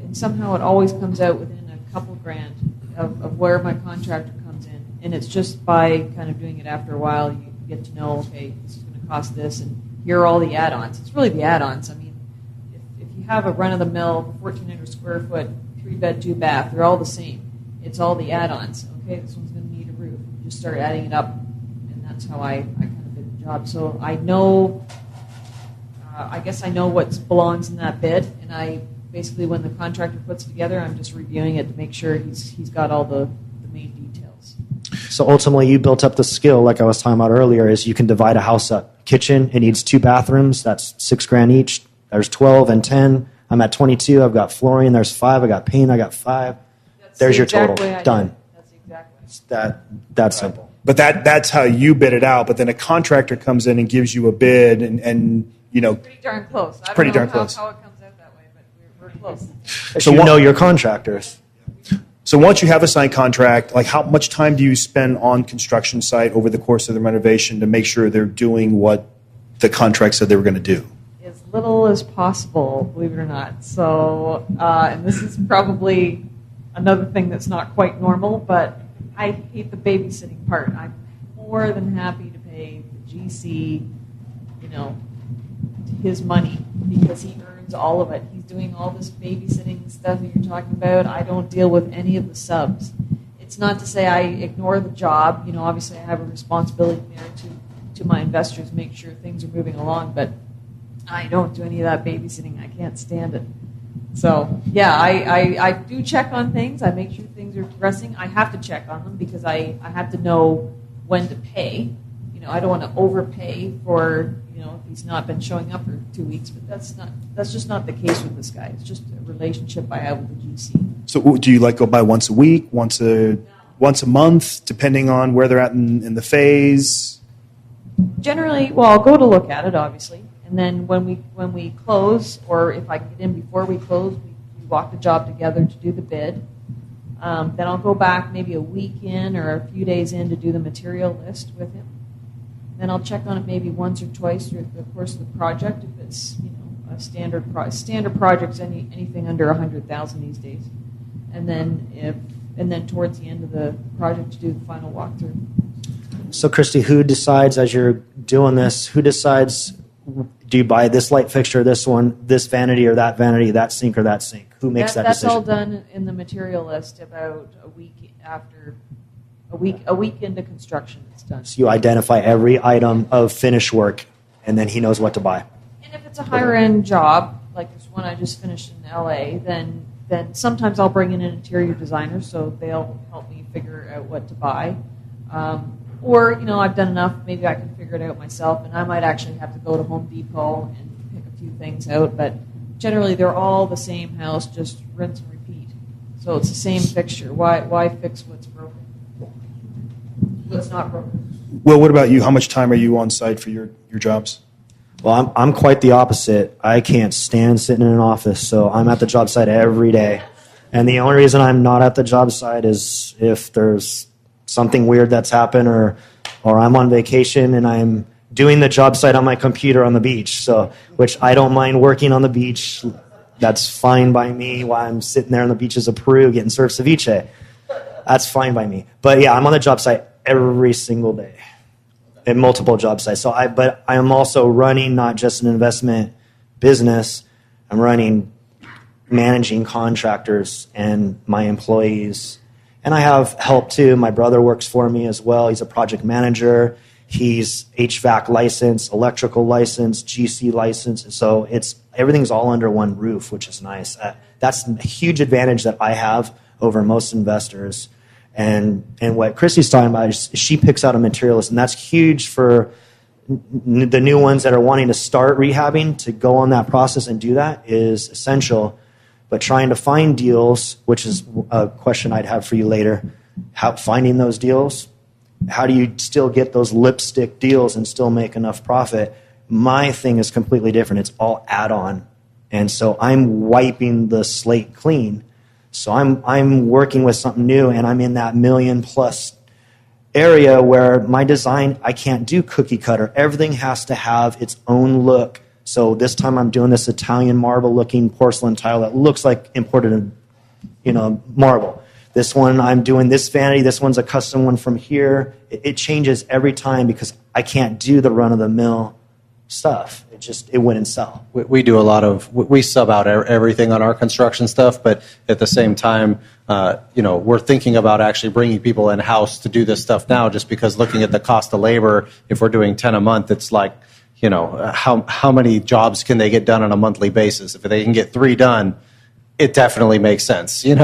and somehow it always comes out within a couple grand of where my contractor comes in. And it's just by kind of doing it after a while, you get to know, okay, this is going to cost this, and here are all the add-ons. It's really the add-ons. I mean, if you have a run-of-the-mill 1,400 square foot, 3-bed, 2-bath, they're all the same. It's all the add-ons. Okay, this one's going to need a roof. You just start adding it up, and that's how I kind of did the job. So I know, I guess I know what belongs in that bid, and I basically, when the contractor puts it together, I'm just reviewing it to make sure he's got all the main details. So ultimately, you built up the skill, like I was talking about earlier, is you can divide a house up. Kitchen, it needs 2 bathrooms. That's $6,000 each. There's 12 and 10. I'm at 22. I've got flooring. There's 5. I got paint. I got 5. There's your total. Done. That's exactly. It's that simple. But that's how you bid it out. But then a contractor comes in and gives you a bid, and Pretty darn close. I don't know how it comes out that way, but we're close. So you know your contractors. So once you have a signed contract, like how much time do you spend on construction site over the course of the renovation to make sure they're doing what the contract said they were going to do? As little as possible, believe it or not. So, and this is probably another thing that's not quite normal, but I hate the babysitting part. I'm more than happy to pay the GC, his money, because he earns all of it. He's doing all this babysitting stuff that you're talking about. I don't deal with any of the subs. It's not to say I ignore the job. Obviously I have a responsibility there to my investors, make sure things are moving along, but I don't do any of that babysitting. I can't stand it. So, yeah, I do check on things. I make sure things are progressing. I have to check on them because I have to know when to pay. I don't want to overpay for, if he's not been showing up for 2 weeks. But that's just not the case with this guy. It's just a relationship I have with the GC. So do you go by once a week, once a month, depending on where they're at in the phase? Generally, well, I'll go to look at it, obviously. And then when we close, or if I get in before we close, we walk the job together to do the bid. Then I'll go back maybe a week in or a few days in to do the material list with him. Then I'll check on it maybe once or twice through the course of the project if it's a standard project's anything under $100,000 these days. And then towards the end of the project to do the final walkthrough. So Christy, who decides as you're doing this? Who decides? Do you buy this light fixture, this one, this vanity or that vanity, that sink or that sink? who makes that That's decision. all done in the material list about a week after, a week into construction. It's done. So you identify every item of finished work, and then he knows what to buy. And if it's a higher end job, like this one I just finished in LA, then sometimes I'll bring in an interior designer, so they'll help me figure out what to buy. Or, I've done enough, maybe I can figure it out myself, and I might actually have to go to Home Depot and pick a few things out, but generally they're all the same house, just rinse and repeat. So it's the same fixture. Why fix what's broken? What's not broken? Will, what about you? How much time are you on site for your jobs? Well, I'm quite the opposite. I can't stand sitting in an office, so I'm at the job site every day. And the only reason I'm not at the job site is if there's something weird that's happened, or I'm on vacation and I'm doing the job site on my computer on the beach. So, which I don't mind working on the beach. That's fine by me while I'm sitting there on the beaches of Peru getting surf ceviche. That's fine by me. But yeah, I'm on the job site every single day at multiple job sites. But I am also running not just an investment business. I'm managing contractors and my employees. And I have help too. My brother works for me as well. He's a project manager. He's HVAC license, electrical license, GC license. So everything's all under one roof, which is nice. That's a huge advantage that I have over most investors. And what Christy's talking about is she picks out a materialist, and that's huge for the new ones that are wanting to start rehabbing. To go on that process and do that is essential. But trying to find deals, which is a question I'd have for you later, finding those deals, how do you still get those lipstick deals and still make enough profit? My thing is completely different. It's all add-on. And so I'm wiping the slate clean. So I'm working with something new, and I'm in that $1 million+ area where my design, I can't do cookie cutter. Everything has to have its own look. So this time I'm doing this Italian marble-looking porcelain tile that looks like imported, marble. This one I'm doing this vanity. This one's a custom one from here. It changes every time because I can't do the run-of-the-mill stuff. It wouldn't sell. We do a lot of, we sub out everything on our construction stuff, but at the same time, we're thinking about actually bringing people in-house to do this stuff now, just because looking at the cost of labor, if we're doing 10 a month, it's like, how many jobs can they get done on a monthly basis? If they can get 3 done, it definitely makes sense, So you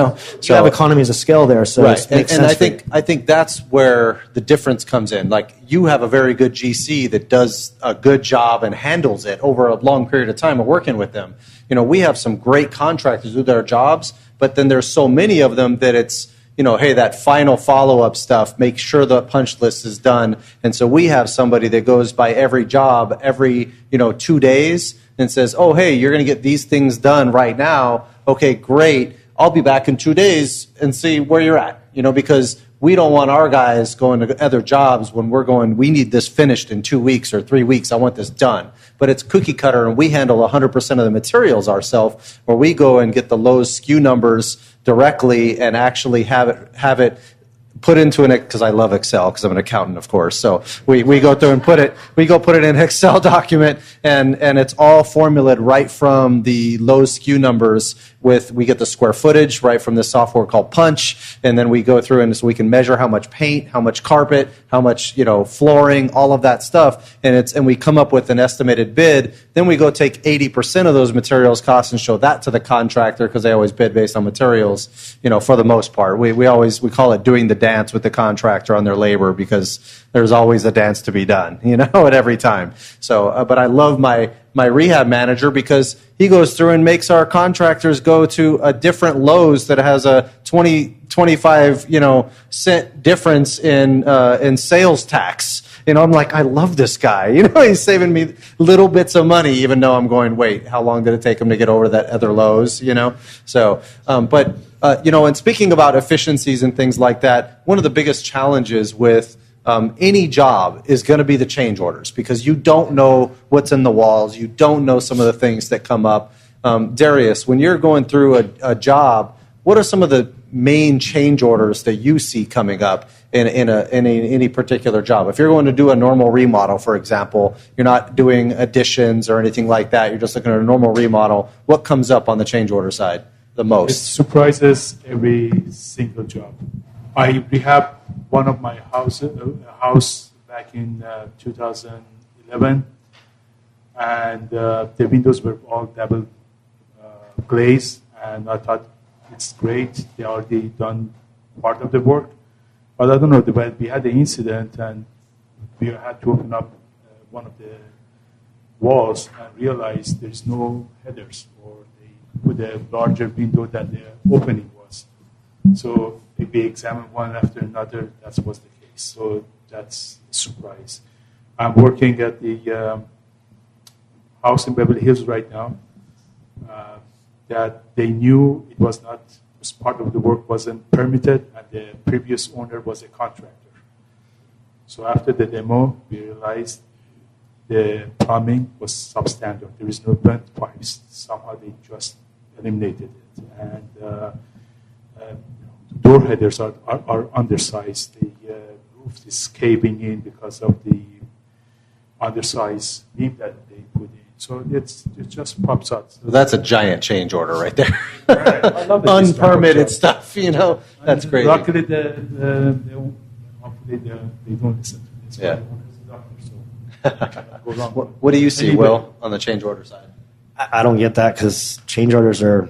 have economies of scale there, so right. it makes and sense. I think that's where the difference comes in. Like, you have a very good GC that does a good job and handles it over a long period of time of working with them. We have some great contractors who do their jobs, but then there's so many of them that it's, hey, that final follow-up stuff, make sure the punch list is done. And so we have somebody that goes by every job every, 2 days and says, oh, hey, you're going to get these things done right now. Okay, great. I'll be back in 2 days and see where you're at, because we don't want our guys going to other jobs when we're going, we need this finished in 2 weeks or 3 weeks. I want this done. But it's cookie cutter, and we handle 100% of the materials ourselves, where we go and get the Lowe's SKU numbers directly and actually have it put into because I love Excel because I'm an accountant, of course. So we go through and put it in an Excel document, and it's all formulated right from the Lowe's SKU numbers. We get the square footage right from this software called Punch, and then we go through and so we can measure how much paint, how much carpet, how much flooring, all of that stuff, and we come up with an estimated bid. Then we go take 80% of those materials costs and show that to the contractor, because they always bid based on materials. For the most part, we call it doing the dance with the contractor on their labor, because there's always a dance to be done, at every time. So, but I love my rehab manager, because he goes through and makes our contractors go to a different Lowe's that has a 25 cent difference in sales tax. I'm like, I love this guy. He's saving me little bits of money, even though I'm going, wait, how long did it take him to get over that other Lowe's? So, and speaking about efficiencies and things like that, one of the biggest challenges with any job is going to be the change orders, because you don't know what's in the walls. You don't know some of the things that come up. Darius, when you're going through a job, what are some of the main change orders that you see coming up in any particular job? If you're going to do a normal remodel, for example, you're not doing additions or anything like that. You're just looking at a normal remodel. What comes up on the change order side? the It most? surprises every single job. I rehab one of my house back in 2011, and the windows were all double glazed, and I thought it's great. They already done part of the work, but I don't know. Well, we had the incident, and we had to open up one of the walls and realize there's no headers, or they put a larger window than the opening was. So if we examine one after another, that was the case. So that's a surprise. I'm working at the house in Beverly Hills right now. That they knew it was not, as part of the work wasn't permitted, and the previous owner was a contractor. So after the demo, we realized the plumbing was substandard. There is no bent pipes. Somehow they just eliminated it. And door headers are undersized. The roof is caving in because of the undersized beam that they put in. So it just pops out. So that's a giant change order right there. Right. I love this Unpermitted stuff, you know. That's and crazy. Luckily, hopefully they don't listen to this. Yeah. Go wrong. What do you see, Anyway. Will, on the change order side? I don't get that because change orders are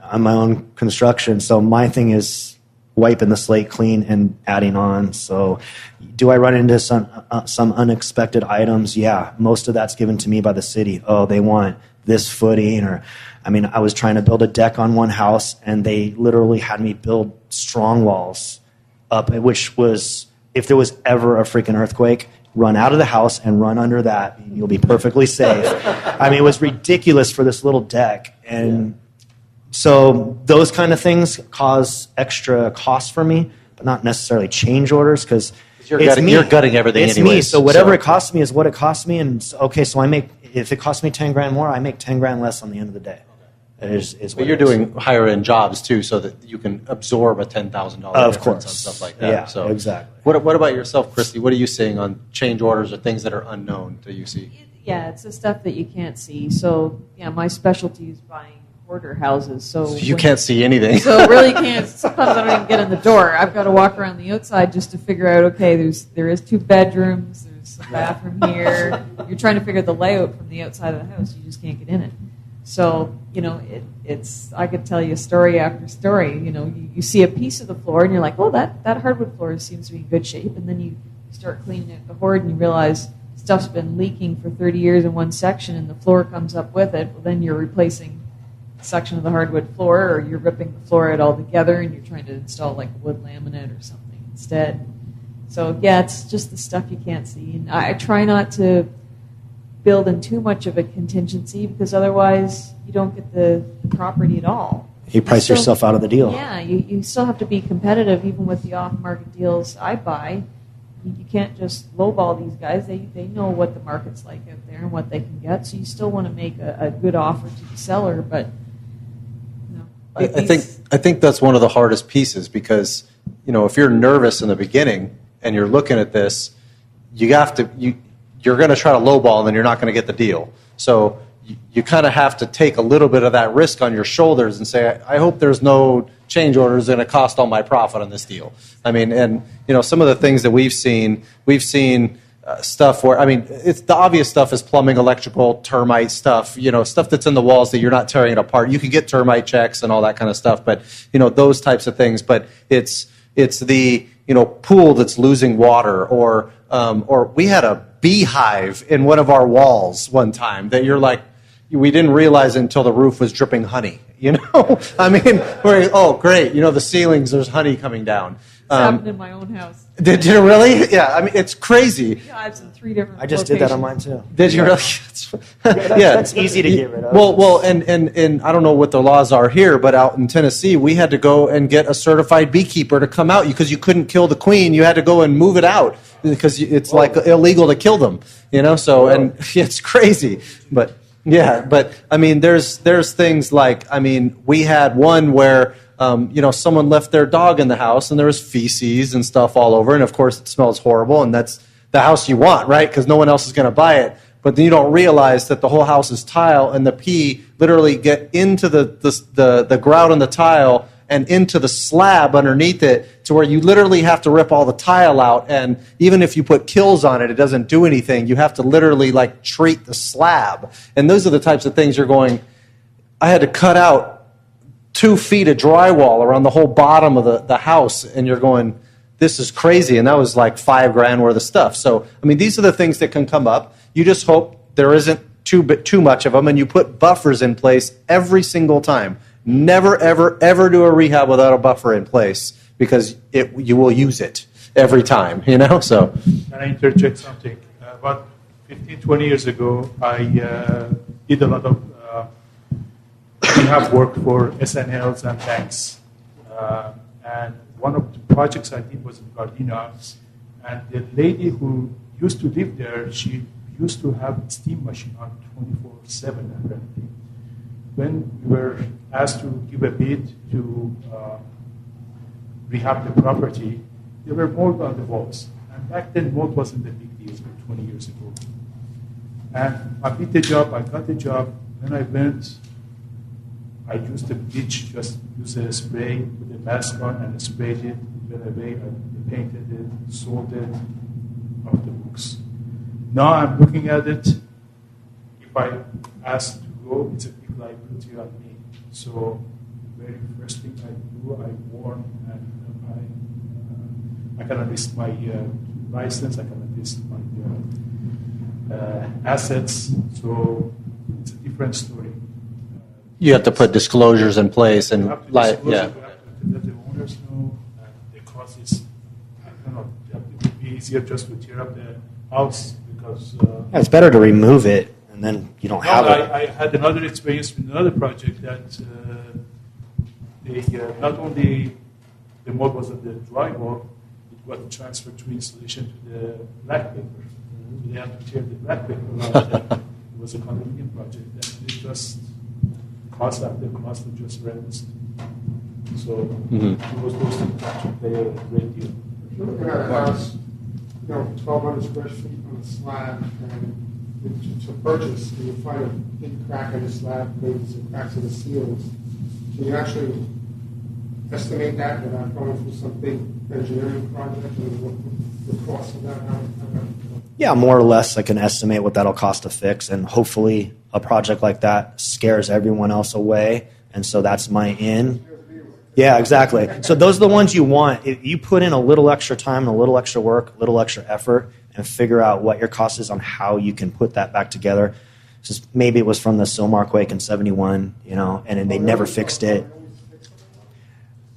on my own construction. So my thing is wiping the slate clean and adding on. So do I run into some unexpected items? Yeah, most of that's given to me by the city. Oh, they want this footing, or I mean, I was trying to build a deck on one house and they literally had me build strong walls up, which was, if there was ever a freaking earthquake, run out of the house and run under that. You'll be perfectly safe. I mean, it was ridiculous for this little deck. And so those kind of things cause extra costs for me, but not necessarily change orders, because You're gutting everything it's anyways. me. So whatever it costs me is what it costs me. And okay, so if it costs me 10 grand more, I make 10 grand less on the end of the day. Is But what you're it is. doing higher end jobs too, so that you can absorb a $10,000 Of difference course. on stuff like that. Yeah, so exactly. What about yourself, Christy? What are you seeing on change orders or things that are unknown to you see? Yeah, it's the stuff that you can't see. So, yeah, my specialty is buying hoarder houses. So You can't see anything. So really can't. Sometimes I don't even get in the door. I've got to walk around the outside just to figure out. Okay, there is 2 bedrooms. There's a bathroom here. You're trying to figure the layout from the outside of the house. You just can't get in it. So it's. I could tell you story after story. You see a piece of the floor and you're like, oh, that hardwood floor seems to be in good shape, and then you start cleaning out the hoard and you realize stuff's been leaking for 30 years in one section and the floor comes up with it. Well, then you're replacing section of the hardwood floor, or you're ripping the floor out altogether and you're trying to install like wood laminate or something instead. So yeah, it's just the stuff you can't see. And I try not to build in too much of a contingency, because otherwise you don't get the property at all. You price yourself out of the deal. Yeah, you still have to be competitive even with the off-market deals I buy. You can't just lowball these guys. They know what the market's like out there and what they can get. So you still want to make a good offer to the seller, but I think that's one of the hardest pieces, because if you're nervous in the beginning and you're looking at this, you're going to try to lowball and then you're not going to get the deal. So you kind of have to take a little bit of that risk on your shoulders and say, I hope there's no change orders going to cost all my profit on this deal. I mean, and some of the things that we've seen stuff where, it's the obvious stuff is plumbing, electrical, termite stuff, stuff that's in the walls that you're not tearing it apart. You can get termite checks and all that kind of stuff, but those types of things. But it's the pool that's losing water, or we had a beehive in one of our walls one time that you're like, we didn't realize it until the roof was dripping honey. Oh great, the ceilings, there's honey coming down. It's happened in my own house. Did you really? Yeah, it's crazy. Beehives in 3 different I just did that on mine too. Did you really? Yeah, That's easy to get rid of. Well, and I don't know what the laws are here, but out in Tennessee, we had to go and get a certified beekeeper to come out, because you couldn't kill the queen. You had to go and move it out because it's like illegal to kill them. So and it's crazy, but. Yeah, but there's things like, we had one where someone left their dog in the house and there was feces and stuff all over, and of course it smells horrible, and that's the house you want, right? Because no one else is going to buy it. But then you don't realize that the whole house is tile, and the pee literally get into the grout on the tile and into the slab underneath it, to where you literally have to rip all the tile out. And even if you put kills on it, it doesn't do anything. You have to literally like treat the slab. And those are the types of things you're going, I had to cut out 2 feet of drywall around the whole bottom of the house. And you're going, this is crazy. And that was like $5,000 worth of stuff. So, I mean, these are the things that can come up. You just hope there isn't too much of them, and you put buffers in place every single time. Never, ever, ever do a rehab without a buffer in place, because you will use it every time, you know? So, Can I interject something? About 15, 20 years ago, I did a lot of rehab work for SNLs and banks. And one of the projects I did was in Gardena. And the lady who used to live there, she used to have a steam machine on 24/7 apparently. When we were asked to give a bid to rehab the property, there were mold on the walls. And back then, mold wasn't a big deal 20 years ago. And I did the job, I got the job. When I went, I used the bleach, just used a spray, put a mask on and sprayed it, went away, I painted it, sold it, off the books. Now I'm looking at it. If I ask to go, it's a big liability on me. So the very first thing I do, I warn, and I cannot risk my license, I cannot risk my assets. So it's a different story. you have to put disclosures in place and You have to like, disclose yeah. it, you have to let the owners know, and the cost is, I don't know, it would be easier just to tear up the house because. Yeah, it's better to remove it, and then you don't have it. I had another experience with another project that they not only the mold was at the drywall, it got transferred to installation to the black paper. So they had to tear the black paper out. And it was a condominium project, and it just cost after cost of just rents. So it was those things that play a great deal. If you're looking at a house, 1,200 square feet on a slab, and to purchase, and you find a big crack in the slab, maybe some cracks in the seals, can you actually estimate that without going through some big engineering project and what the cost of that? Yeah, more or less, I can estimate what that'll cost to fix, and hopefully a project like that scares everyone else away, and so that's my in. Yeah, exactly. So those are the ones you want. If you put in a little extra time, a little extra work, a little extra effort, and figure out what your cost is on how you can put that back together. Just maybe it was from the Silmar quake in '71, and then they never fixed it.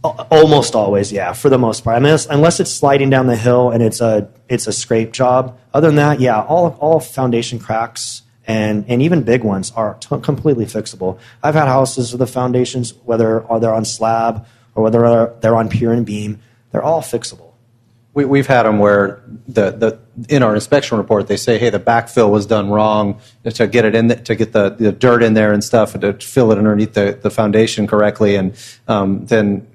Almost always, yeah, for the most part. I mean, unless it's sliding down the hill and it's a scrape job. Other than that, yeah, all foundation cracks and even big ones are completely fixable. I've had houses with the foundations, whether they're on slab or whether they're on pier and beam, they're all fixable. We've had them where in our inspection report they say, hey, the backfill was done wrong to get it in to get the dirt in there and stuff and to fill it underneath the foundation correctly, and then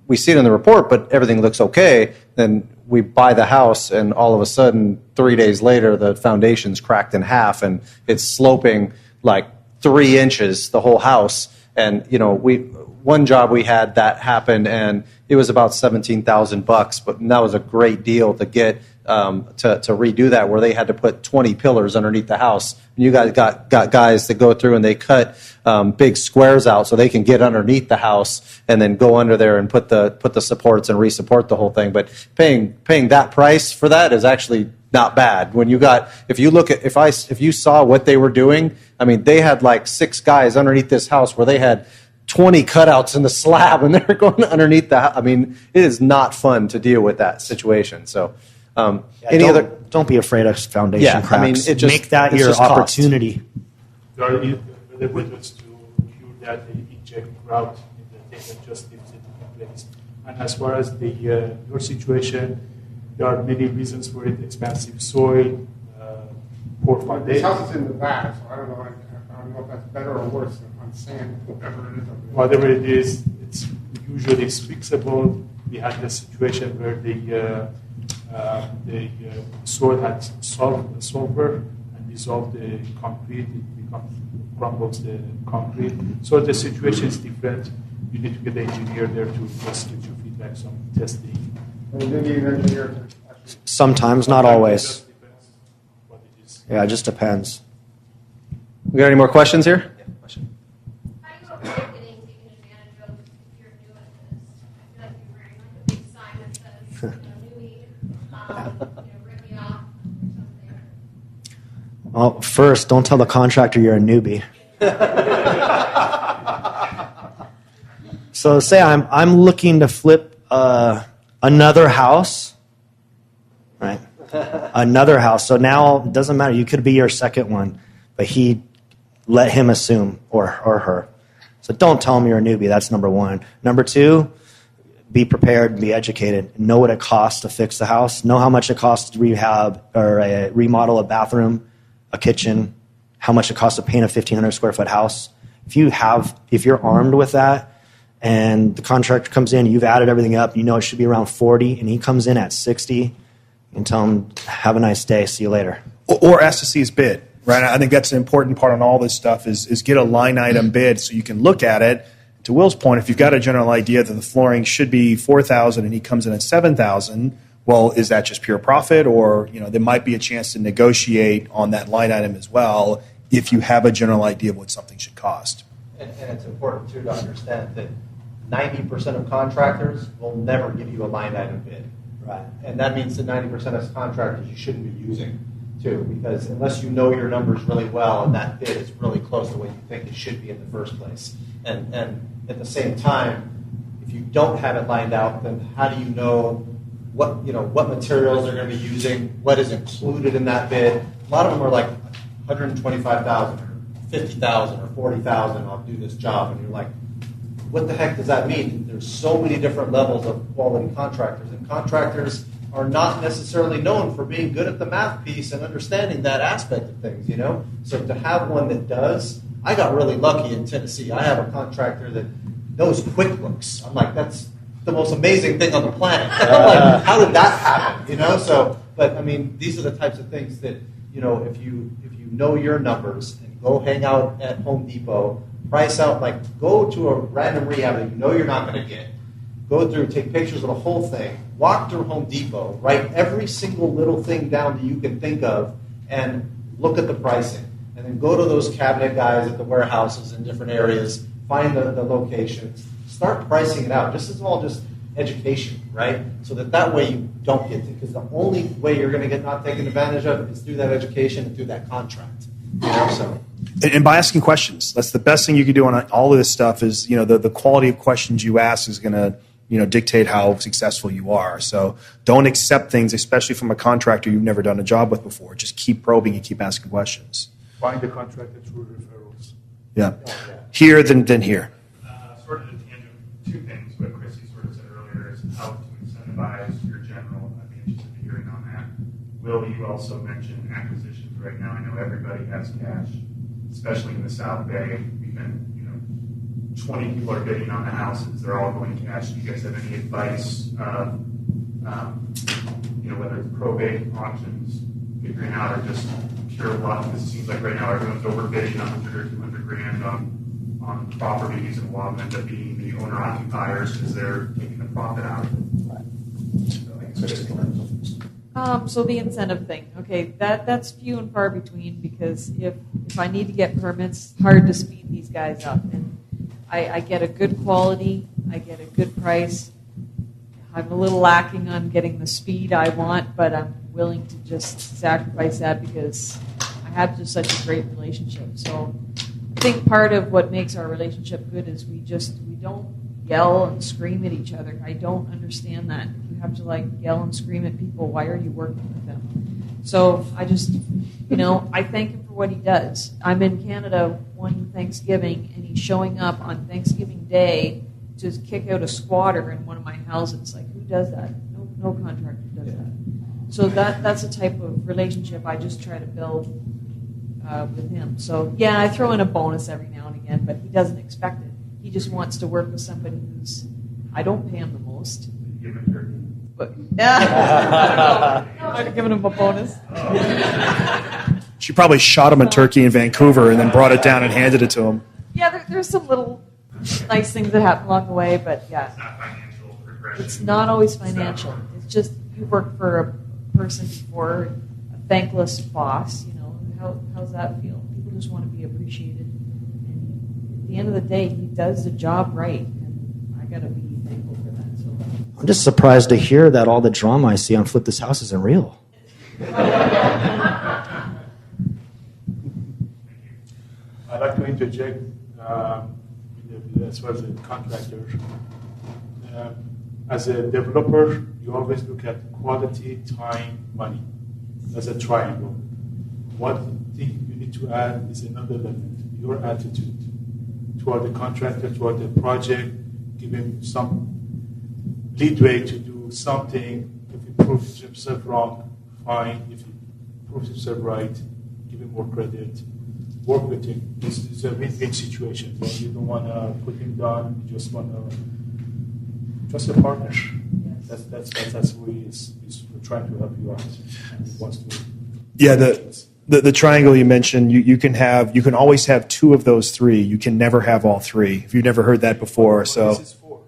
we see it in the report, but everything looks okay. Then we buy the house, and all of a sudden, 3 days later, the foundation's cracked in half, and it's sloping like 3 inches, the whole house. And one job we had that happened, and it was about $17,000, but that was a great deal to get to redo that, where they had to put 20 pillars underneath the house. And you guys got guys that go through and they cut big squares out so they can get underneath the house and then go under there and put the supports and re-support the whole thing. But paying that price for that is actually not bad. When if you saw what they were doing, I mean, they had like 6 guys underneath this house where they had 20 cutouts in the slab, and they're going underneath the house. I mean, it is not fun to deal with that situation. So, don't be afraid of foundation cracks. I mean, make that your opportunity. There are the methods to cure that. They inject grout in the thing and just leaves it in place. And as far as your situation, there are many reasons for it: expensive soil, poor This foundation. house is in the back, so I don't know if that's better or worse on sand, whatever it is. Whatever it is, it's usually fixable. We had a situation where the soil had sulfur, and the dissolve the concrete, crumbles the concrete. So the situation is different. You need to get the engineer there to just get your feedback, some testing. And you need an engineer to actually. Sometimes, not always. It just depends what it is. Yeah, it just depends. We got any more questions here? Yeah, question. How do you avoid getting taken advantage of if you're new at this? I feel like you're wearing like a big sign that says, newbie, rip me off or something. Well, first, don't tell the contractor you're a newbie. So say I'm looking to flip another house, right? Another house. So now it doesn't matter. You could be your second one, but let him assume or her. So don't tell him you're a newbie. That's number one. Number two, be prepared, be educated. Know what it costs to fix the house. Know how much it costs to rehab or remodel a bathroom, a kitchen, how much it costs to paint a 1,500 square foot house. If you're armed with that and the contractor comes in, you've added everything up, you know it should be around 40, and he comes in at 60, you can tell him, have a nice day, see you later. Or ask to see his bid, right? I think that's an important part on all this stuff is get a line item bid so you can look at it. To Will's point, if you've got a general idea that the flooring should be $4,000 and he comes in at $7,000, well, is that just pure profit? Or there might be a chance to negotiate on that line item as well if you have a general idea of what something should cost. And it's important, too, to understand that 90% of contractors will never give you a line item bid. Right. And that means that 90% of contractors you shouldn't be using, too, because unless you know your numbers really well and that bid is really close to what you think it should be in the first place. And at the same time, if you don't have it lined out, then how do you know what materials they're going to be using, what is included in that bid? A lot of them are like $125,000 or $50,000 or $40,000. I'll do this job, and you're like, what the heck does that mean? There's so many different levels of quality contractors, and contractors are not necessarily known for being good at the math piece and understanding that aspect of things. So to have one that does. I got really lucky in Tennessee. I have a contractor that knows QuickBooks. I'm like, that's the most amazing thing on the planet. I'm like, how did that happen? But I mean, these are the types of things that if you know your numbers and go hang out at Home Depot, price out, go to a random rehab that you're not going to get. Go through, take pictures of the whole thing, walk through Home Depot, write every single little thing down that you can think of, and look at the pricing. And then go to those cabinet guys at the warehouses in different areas, find the locations, start pricing it out. This is all just education, right? So that way you don't get it. Because the only way you're going to get not taken advantage of is through that education and through that contract. And by asking questions. That's the best thing you can do on all of this stuff is, the quality of questions you ask is going to, dictate how successful you are. So don't accept things, especially from a contractor you've never done a job with before. Just keep probing and keep asking questions. Find the contractor through referrals. Yeah. Here than here. Sort of a tangent, two things. What Chrissy sort of said earlier is how to incentivize your general. I'd be interested in hearing on that. Will, you also mentioned acquisitions right now. I know everybody has cash, especially in the South Bay. We've been, 20 people are bidding on the houses. They're all going cash. Do you guys have any advice, whether it's probate, auctions, figuring out, or just pure luck? Because it seems like right now everyone's overbidding $100 or $200 on properties, and a lot of them end up being the owner-occupiers because they're taking the profit out of it. So the incentive thing, okay, that's few and far between, because if I need to get permits, it's hard to speed these guys up. And I get a good quality, I get a good price. I'm a little lacking on getting the speed I want, but I'm willing to just sacrifice that because I have just such a great relationship. So I think part of what makes our relationship good is we don't yell and scream at each other. I don't understand that. If you have to yell and scream at people, why are you working with them? So I just, I thank him for what he does. I'm in Canada one Thanksgiving, and he's showing up on Thanksgiving Day to kick out a squatter in one of my houses. Who does that? No contractor does that. So that's the type of relationship I just try to build with him. So yeah, I throw in a bonus every now and again, but he doesn't expect it. He just wants to work with somebody I don't pay him the most. But yeah, I might have given him a bonus. She probably shot him a turkey in Vancouver and then brought it down and handed it to him. Yeah, there's some little nice things that happen along the way, but yeah. It's not financial progression. It's not always financial. It's just you work for a person before, a thankless boss. You know, how's that feel? People just want to be appreciated. And at the end of the day, he does the job right, and I got to be thankful for that. So I'm just surprised to hear that all the drama I see on Flip This House isn't real. I'd like to interject as far as a contractor. As a developer, you always look at quality, time, money. That's a triangle. One thing you need to add is another element, your attitude toward the contractor, toward the project, give him some leadway to do something. If he proves himself wrong, fine. If he proves himself right, give him more credit. Work with him. This is a win-win situation. You don't want to put him down. You just want to just a partner. yes. That's who he is. He's trying to help you out. And he wants to. Yeah, the triangle you mentioned, you can always have two of those three. You can never have all three. If you've never heard that before, so. This is for.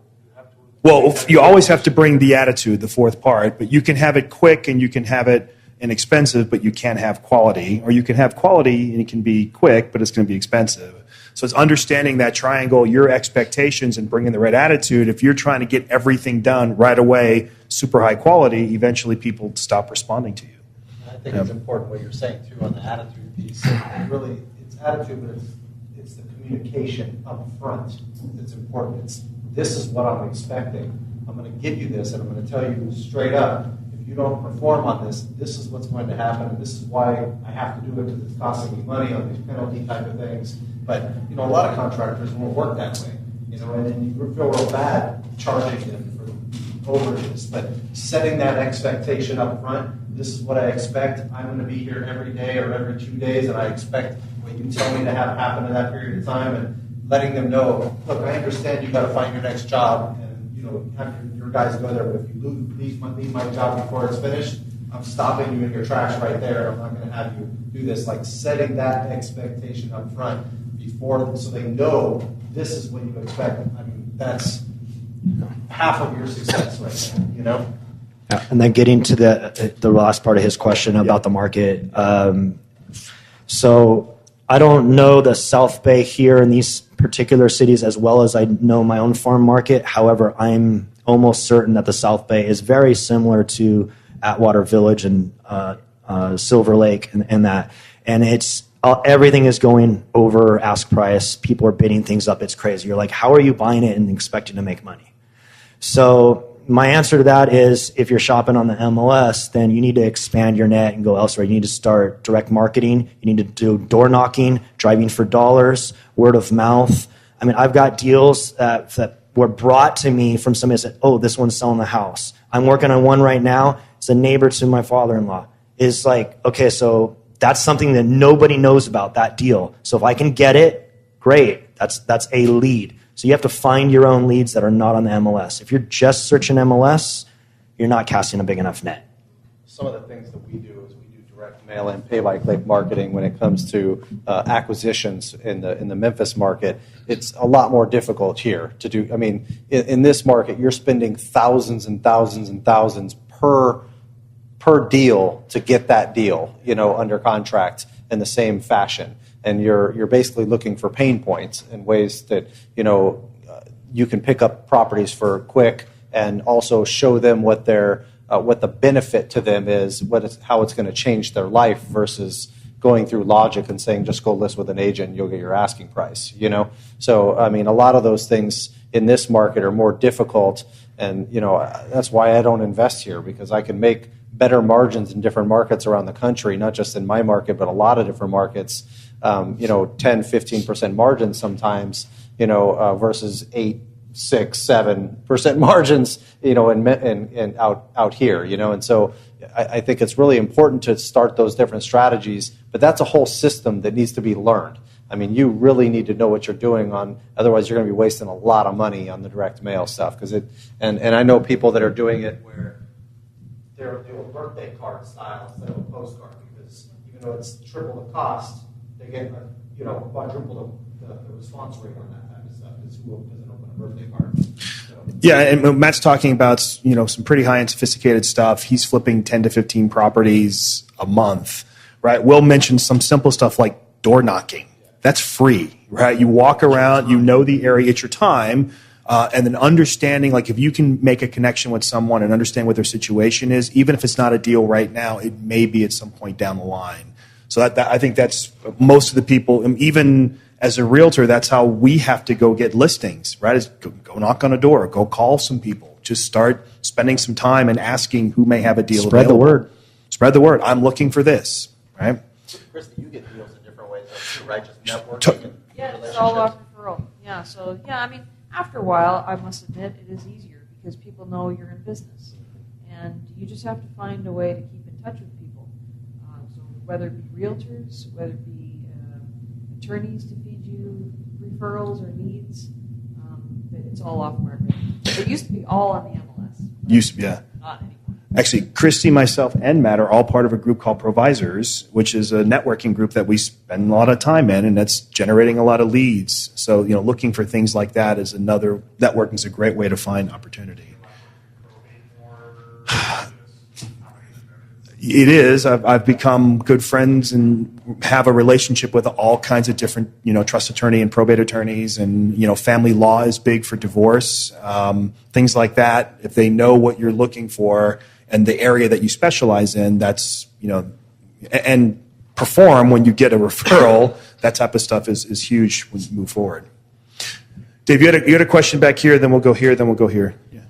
Well, you always have to bring the attitude, the fourth part, but you can have it quick and you can have it inexpensive, but you can't have quality. Or you can have quality and it can be quick, but it's going to be expensive. So it's understanding that triangle, your expectations, and bringing the right attitude. If you're trying to get everything done right away, super high quality, eventually people stop responding to you. I think it's important what you're saying, too, on the attitude piece. Really, it's attitude, but it's the communication up front that's important. This is what I'm expecting. I'm going to give you this, and I'm going to tell you straight up, if you don't perform on this, this is what's going to happen, and this is why I have to do it because it's costing me money on these penalty type of things. But, a lot of contractors won't work that way, and then you feel real bad charging them for overages. But setting that expectation up front, this is what I expect. I'm going to be here every day or every 2 days, and I expect what you tell me to have happen in that period of time, and letting them know, look, I understand you've got to find your next job, and have your guys go there, but if you leave my job before it's finished, I'm stopping you in your tracks right there. I'm not going to have you do this. Like setting that expectation up front before, so they know this is what you expect. I mean, that's half of your success right there, Yeah, and then getting to the last part of his question about the market. So I don't know the South Bay here in these particular cities as well as I know my own farm market. However, I'm almost certain that the South Bay is very similar to Atwater Village and Silver Lake and that. And it's everything is going over ask price. People are bidding things up. It's crazy. You're like, how are you buying it and expecting to make money? So my answer to that is if you're shopping on the MLS, then you need to expand your net and go elsewhere. You need to start direct marketing. You need to do door knocking, driving for dollars, word of mouth. I mean, I've got deals that were brought to me from somebody that said, oh, this one's selling the house. I'm working on one right now. It's a neighbor to my father-in-law. It's like, okay, so that's something that nobody knows about, that deal. So if I can get it, great. That's a lead. So you have to find your own leads that are not on the MLS. If you're just searching MLS, you're not casting a big enough net. Some of the things that we do is we do direct mail and pay-by-click marketing when it comes to acquisitions in the Memphis market. It's a lot more difficult here to do. I mean, in this market, you're spending thousands and thousands and thousands per deal to get that deal, under contract in the same fashion. And you're basically looking for pain points and ways that you can pick up properties for quick and also show them what the benefit to them is, how it's going to change their life versus going through logic and saying just go list with an agent and you'll get your asking price. So I mean, a lot of those things in this market are more difficult, and that's why I don't invest here, because I can make better margins in different markets around the country, not just in my market, but a lot of different markets. 10-15% margins sometimes, versus 8-6-7% margins, and out here, and so I think it's really important to start those different strategies, but that's a whole system that needs to be learned. I mean, you really need to know what you're doing otherwise you're going to be wasting a lot of money on the direct mail stuff, and I know people that are doing it where they're doing birthday card style instead of a postcard, because even it's triple the cost, they get quadruple the response rate on that type of stuff. Because who doesn't open a birthday party? Yeah, and Matt's talking about some pretty high-end sophisticated stuff. He's flipping 10 to 15 properties a month, right? Will mention some simple stuff like door knocking. That's free, right? You walk around, you know the area, it's your time, and then understanding, like if you can make a connection with someone and understand what their situation is, even if it's not a deal right now, it may be at some point down the line. So I think that's most of the people, even as a realtor, that's how we have to go get listings, right? Is go knock on a door, go call some people, just start spending some time and asking who may have a deal Spread available. the word. Spread the word. I'm looking for this, right? Christy, you get deals in different ways, too, right? Just networking and Yeah, it's all off referral. Yeah, so I mean, after a while, I must admit, it is easier because people know you're in business, and you just have to find a way to keep in touch with people. So whether it be realtors, whether it be attorneys to feed you referrals or leads, it's all off market. It used to be all on the MLS. Used to be, yeah. Not anymore. Actually, Christy, myself, and Matt are all part of a group called Provisors, which is a networking group that we spend a lot of time in, and that's generating a lot of leads. So, looking for things like that is another, networking is a great way to find opportunity. It is. I've become good friends and have a relationship with all kinds of different, trust attorney and probate attorneys, and family law is big for divorce, things like that. If they know what you're looking for and the area that you specialize in, that's and perform when you get a referral. That type of stuff is huge when you move forward. Dave, you had a question back here. Then we'll go here. Then we'll go here. Yeah.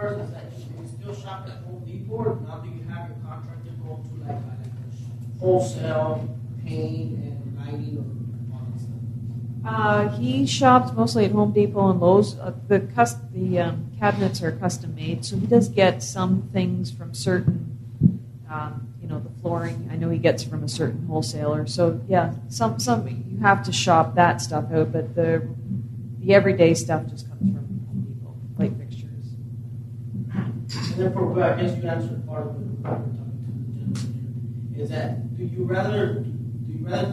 Is that you still shop at Home Depot, or now do you have your contractor go to like wholesale paint and lighting or all that stuff? He shops mostly at Home Depot and Lowe's. The cabinets are custom made, so he does get some things from certain, the flooring. I know he gets from a certain wholesaler. So yeah, some you have to shop that stuff out, but the everyday stuff just comes from Home Depot, light fixtures. And then for I guess you answered part of the talking to the gentleman here, is that do you rather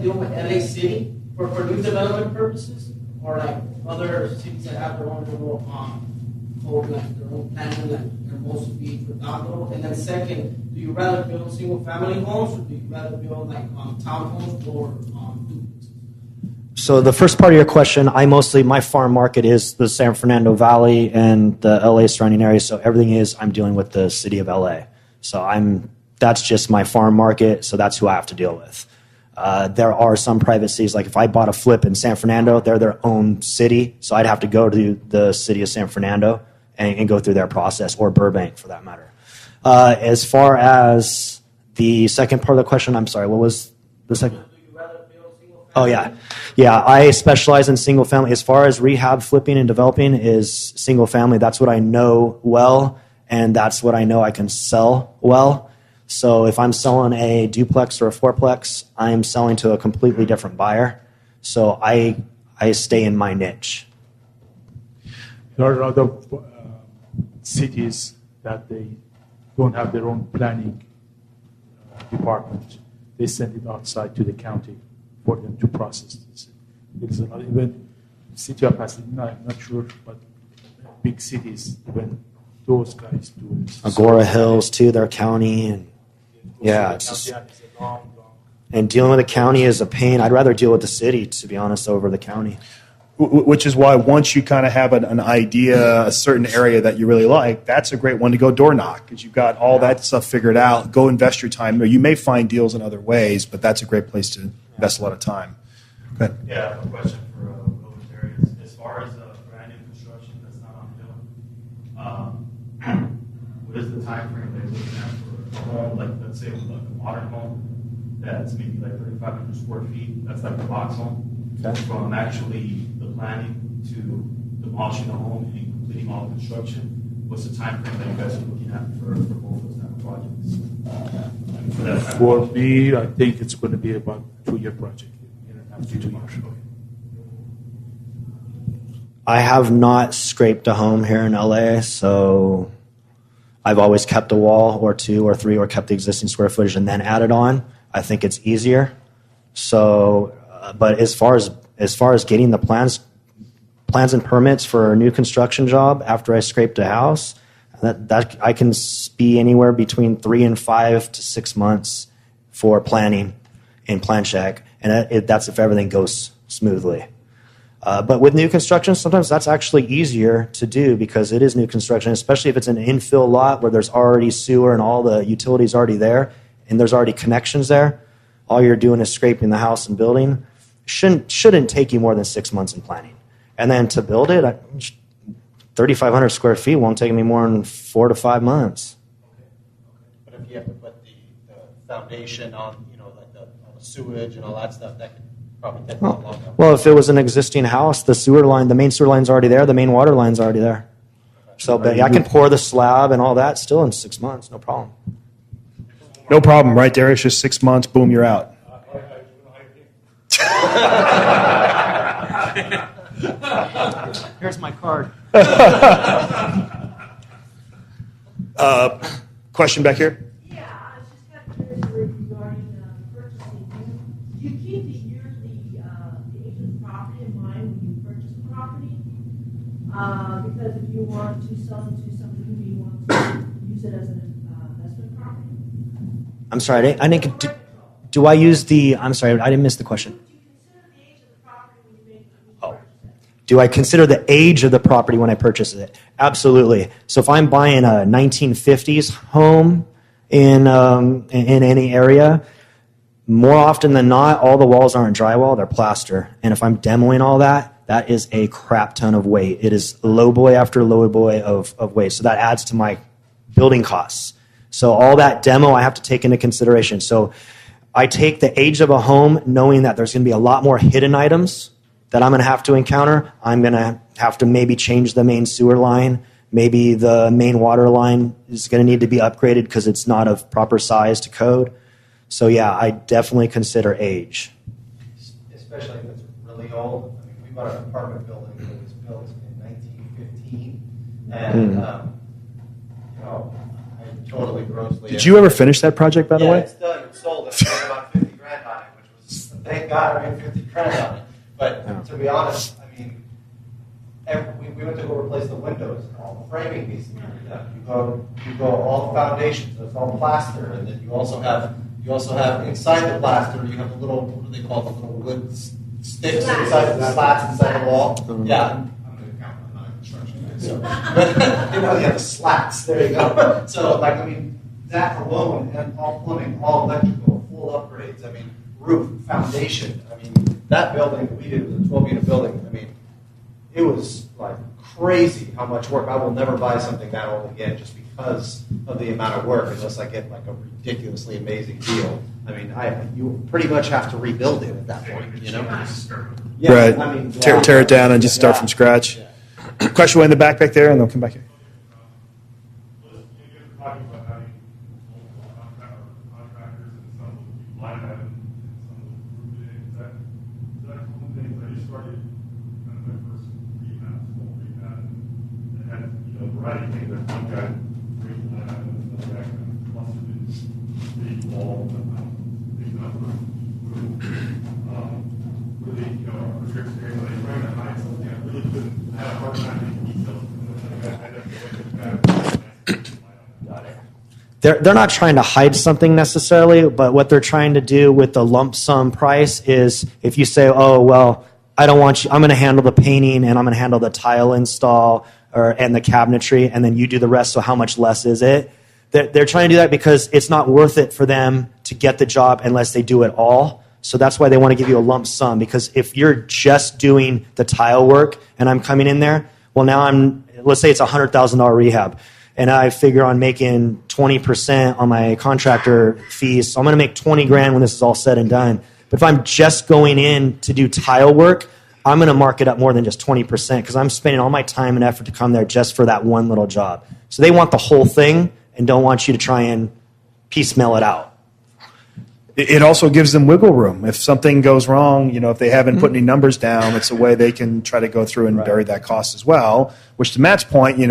deal with LA City for new development purposes, or like other cities that have their own little code, like their own planning, like Hermosa Beach, Redondo? And then second, do you rather build single family homes, or do you rather build like townhomes or duplexes? So the first part of your question, my farm market is the San Fernando Valley and the LA surrounding area. So everything I'm dealing with the city of LA. So that's just my farm market. So that's who I have to deal with. There are some private cities, like if I bought a flip in San Fernando, they're their own city. So I'd have to go to the city of San Fernando and go through their process, or Burbank for that matter. As far as the second part of the question, I'm sorry, what was the second? Oh, yeah. Yeah, I specialize in single family. As far as rehab flipping and developing is single family. That's what I know well, and that's what I know I can sell well. So if I'm selling a duplex or a fourplex, I am selling to a completely different buyer. So I stay in my niche. There are other cities that they don't have their own planning department. They send it outside to the county for them to process this. There's a lot, even city of Pasadena, I'm not sure, but big cities, even those guys do it. Agora Hills too, their county, and yeah, it's just, and dealing with the county is a pain. I'd rather deal with the city, to be honest, over the county. Which is why once you kind of have an idea, a certain area that you really like, that's a great one to go door knock, because you've got all that stuff figured out. Go invest your time. You may find deals in other ways, but that's a great place to invest a lot of time. Go ahead. Yeah, I have a question for Will and Terry. As far as brand new construction that's not on film, what is the time frame that you're looking at for a home, like let's say like a modern home that's maybe like 3,500 square feet, that's like a box home, from actually the planning to demolishing the home and completing all the construction? What's the time frame that you guys are looking at for both those type of projects? For me, I think it's going to be about a 2-year project. After 2 years. I have not scraped a home here in LA, so I've always kept a wall or two or three or kept the existing square footage and then added on. I think it's easier. So, but as far as getting the plans and permits for a new construction job after I scraped a house, that I can be anywhere between 3 and 5 to 6 months for planning and plan check, and that's if everything goes smoothly. But with new construction, sometimes that's actually easier to do because it is new construction, especially if it's an infill lot where there's already sewer and all the utilities already there, and there's already connections there. All you're doing is scraping the house and building. Shouldn't take you more than 6 months in planning. And then to build it, 3,500 square feet won't take me more than 4 to 5 months. But if you have to put the foundation on, like all the sewage and all that stuff, that could probably take a lot longer. Well, if it was an existing house, the main sewer line's already there, the main water line's already there. So, but I can pour the slab and all that still in 6 months, no problem. No problem, right, Darius? Just 6 months, boom, you're out. Here's my card. Question back here? Yeah, I was just kind of curious regarding purchasing. Do you keep the age of the property in mind when you purchase a property? Because if you want to sell it to somebody who you want to use it as an investment property? I'm sorry, I didn't. Do I use the? I'm sorry, I didn't miss the question. Do I consider the age of the property when I purchase it? Absolutely. So if I'm buying a 1950s home in any area, more often than not, all the walls aren't drywall, they're plaster. And if I'm demoing all that, that is a crap ton of weight. It is low boy after low boy of weight. So that adds to my building costs. So all that demo I have to take into consideration. So I take the age of a home knowing that there's going to be a lot more hidden items that I'm going to have to encounter. I'm going to have to maybe change the main sewer line. Maybe the main water line is going to need to be upgraded because it's not of proper size to code. So yeah, I definitely consider age. Especially if it's really old. I mean, we bought an apartment building that was built in 1915, and I totally grossly. Did you ever finish that project, by the way? Yeah, it's done. It's sold. It's made about $50,000 on it, which was thank God I made $50,000 on it. But to be honest, I mean, we went to go replace the windows, and all the framing needs to be redone. You go all the foundations, so it's all plaster, and then you also have inside the plaster, you have the little, what do they call the little wood sticks inside the slats inside the wall. Yeah, I'm going to count. I'm not a construction guy, so but you have the slats. There you go. So that alone, and all plumbing, all electrical, full upgrades. I mean, roof, foundation. I mean, that building that we did was a 12-unit building. I mean, it was like crazy how much work. I will never buy something that old again just because of the amount of work, unless I get like a ridiculously amazing deal. I mean, you pretty much have to rebuild it at that point, Yeah, right. I mean, tear it down and just start from scratch. Yeah. Question way in the back there, and they'll come back here. They're not trying to hide something necessarily, but what they're trying to do with the lump sum price is if you say, oh, well, I don't want you, I'm going to handle the painting and I'm going to handle the tile install and the cabinetry, and then you do the rest, so how much less is it? They're trying to do that because it's not worth it for them to get the job unless they do it all. So that's why they want to give you a lump sum, because if you're just doing the tile work and I'm coming in there, well, now let's say it's a $100,000 rehab, and I figure on making 20% on my contractor fees, so I'm going to make $20,000 when this is all said and done. But if I'm just going in to do tile work, I'm going to mark it up more than just 20% because I'm spending all my time and effort to come there just for that one little job. So they want the whole thing and don't want you to try and piecemeal it out. It also gives them wiggle room. If something goes wrong, if they haven't put any numbers down, it's a way they can try to go through and bury that cost as well. Which, to Matt's point, you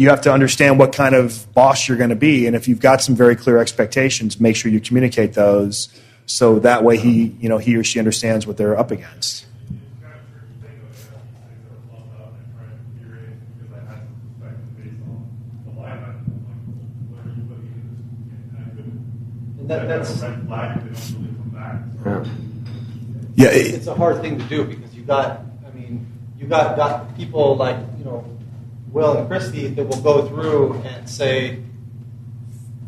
have to understand what kind of boss you're going to be, and if you've got some very clear expectations, make sure you communicate those, so that way he or she understands what they're up against. It's a hard thing to do because you got people like Will and Christy that will go through and say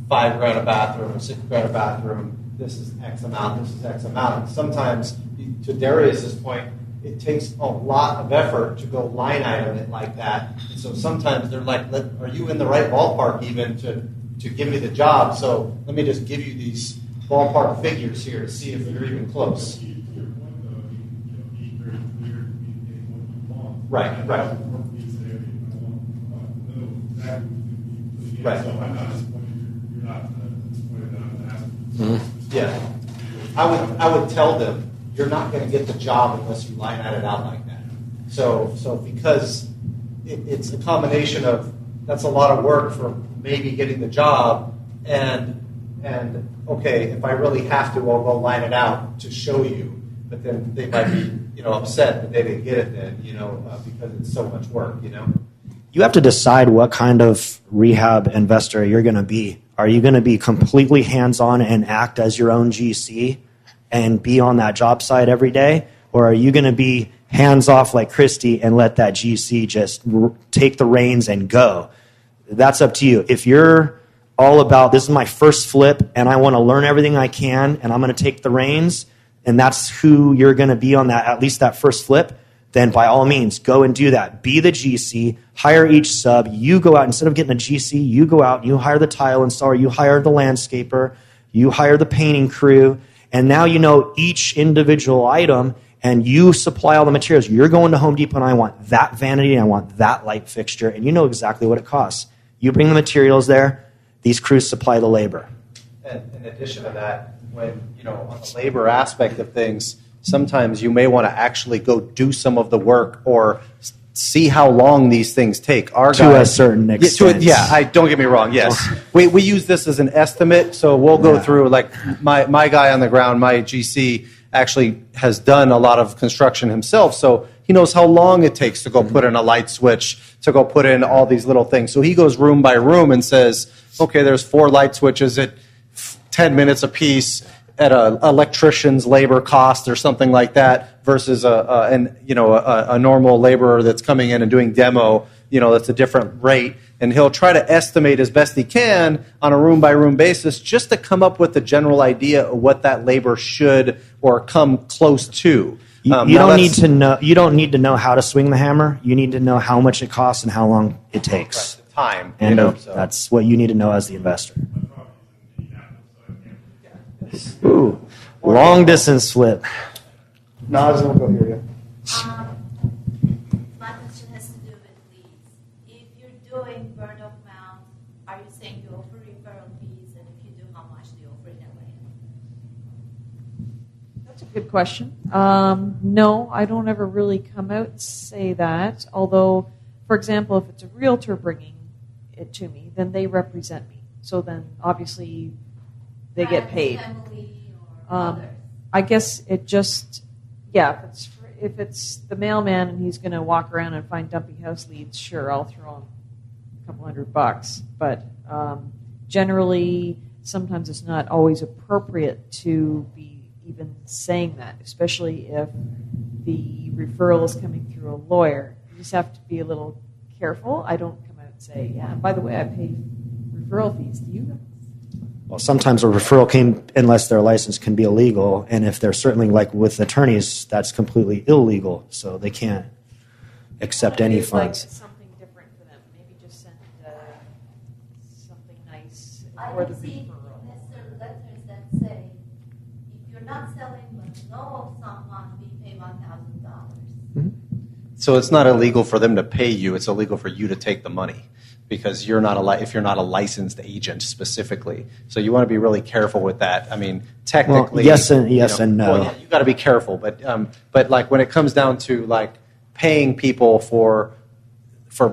$5,000 a bathroom or $6,000 a bathroom. This is X amount. This is X amount. And sometimes, to Darius's point, it takes a lot of effort to go line item it like that. And so sometimes they're like, "Are you in the right ballpark even to give me the job? So let me just give you these ballpark figures here to see if you're even close." Right. Yeah. I would tell them, you're not going to get the job unless you line it out like that. So because it's a combination of, that's a lot of work for maybe getting the job, and okay, if I really have to, I'll go line it out to show you. But then they might be upset that they didn't get it then, because it's so much work, You have to decide what kind of rehab investor you're going to be. Are you going to be completely hands-on and act as your own GC and be on that job site every day? Or are you going to be hands-off like Christy and let that GC just take the reins and go? That's up to you. If you're all about, this is my first flip and I want to learn everything I can and I'm going to take the reins, and that's who you're going to be on that, at least that first flip, then by all means, go and do that. Be the GC, hire each sub. You go out, instead of getting a GC, you go out, you hire the tile installer, you hire the landscaper, you hire the painting crew, and now you know each individual item, and you supply all the materials. You're going to Home Depot, and I want that vanity, and I want that light fixture, and you know exactly what it costs. You bring the materials there, these crews supply the labor. And in addition to that, when, on the labor aspect of things, sometimes you may want to actually go do some of the work or see how long these things take. To a certain extent. Don't get me wrong, yes. We use this as an estimate, so we'll go through, like my guy on the ground, my GC, actually has done a lot of construction himself, so he knows how long it takes to go put in a light switch, to go put in all these little things. So he goes room by room and says, okay, there's 4 light switches at 10 minutes a piece at an electrician's labor cost or something like that versus a normal laborer that's coming in and doing demo, that's a different rate. And he'll try to estimate as best he can on a room-by-room basis just to come up with a general idea of what that labor should or come close to. You don't need to know how to swing the hammer. You need to know how much it costs and how long it takes. Right, the time. And that's what you need to know as the investor. Ooh, long distance flip. Nas, we'll go here. My question has to do with leads. If you're doing burn off mount, are you saying you offer referral fees? And if you do, how much do you offer in a way? That's a good question. No, I don't ever really come out and say that. Although, for example, if it's a realtor bringing it to me, then they represent me. So then, obviously, they get paid. I guess it just, if it's the mailman and he's going to walk around and find dumpy house leads, sure, I'll throw him a couple $100. But generally, sometimes it's not always appropriate to be even saying that, especially if the referral is coming through a lawyer. You just have to be a little careful. I don't come out and say, yeah, by the way, I pay referral fees. Do you? Well, sometimes a referral unless their license can be illegal, and if they're certainly, like with attorneys, that's completely illegal, so they can't accept any funds. Like something different for them. Maybe just send something nice for the referral. Necessary letters that say, if you're not selling but know of someone, we pay $1,000. Mm-hmm. So it's not illegal for them to pay you. It's illegal for you to take the money because you're not if you're not a licensed agent specifically. So you want to be really careful with that. I mean, technically, yes and no. Well, yeah, you got to be careful. But like when it comes down to like paying people for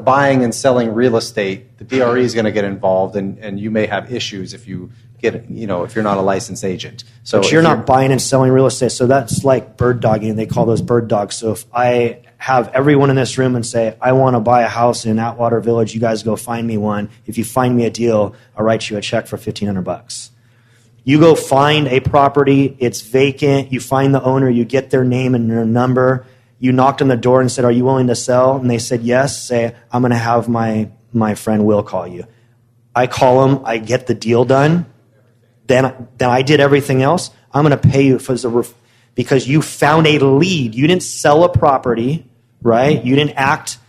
buying and selling real estate, the DRE is going to get involved, and you may have issues if you get if you're not a licensed agent. So but you're not buying and selling real estate. So that's like bird dogging. They call those bird dogs. So if I have everyone in this room and say, I want to buy a house in Atwater Village, you guys go find me one. If you find me a deal, I'll write you a check for $1,500. You go find a property, it's vacant, you find the owner, you get their name and their number, you knocked on the door and said, are you willing to sell? And they said yes. Say, I'm going to have my friend Will call you. I call him, I get the deal done, then I did everything else. I'm going to pay you because you found a lead. You didn't sell a property, right? You didn't act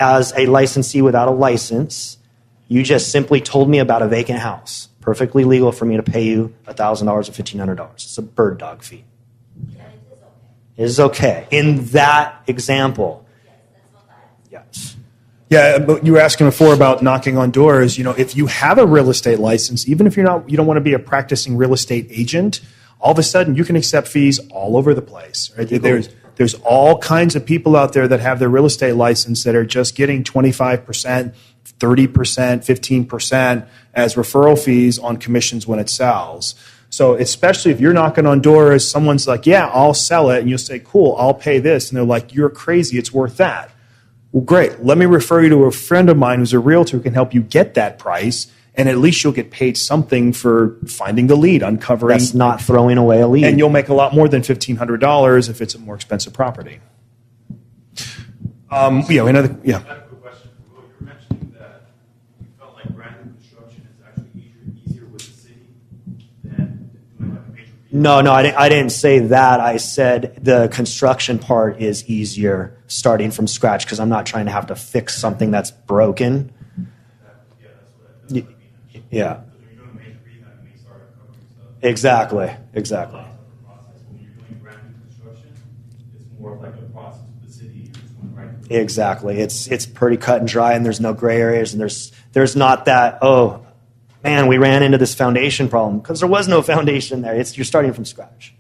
as a licensee without a license. You just simply told me about a vacant house. Perfectly legal for me to pay you $1,000 or $1,500. It's a bird dog fee. Yeah, it is okay. It is okay. In that example. Yes, that's what I asked. Yes. Yeah, but you were asking before about knocking on doors. If you have a real estate license, even if you don't want to be a practicing real estate agent, all of a sudden you can accept fees all over the place. Right? There's all kinds of people out there that have their real estate license that are just getting 25%, 30%, 15% as referral fees on commissions when it sells. So especially if you're knocking on doors, someone's like, yeah, I'll sell it. And you'll say, cool, I'll pay this. And they're like, you're crazy. It's worth that. Well, great. Let me refer you to a friend of mine who's a realtor who can help you get that price. And at least you'll get paid something for finding the lead, uncovering. That's not throwing away a lead. And you'll make a lot more than $1,500 if it's a more expensive property. I have a quick question for Will. You were mentioning that you felt like brand new construction is actually easier with the city than doing like a major. No, I didn't say that. I said the construction part is easier starting from scratch because I'm not trying to have to fix something that's broken. Yeah, that's what I mean. Yeah. Because when you're doing a major rehab, you may start uncovering stuff. Exactly. It's a lot tougher process. When you're doing brand new construction, it's more of like a process with the city. You're just going right through. Exactly. It's pretty cut and dry, and there's no gray areas, and there's not that, oh, man, we ran into this foundation problem because there was no foundation there. You're starting from scratch.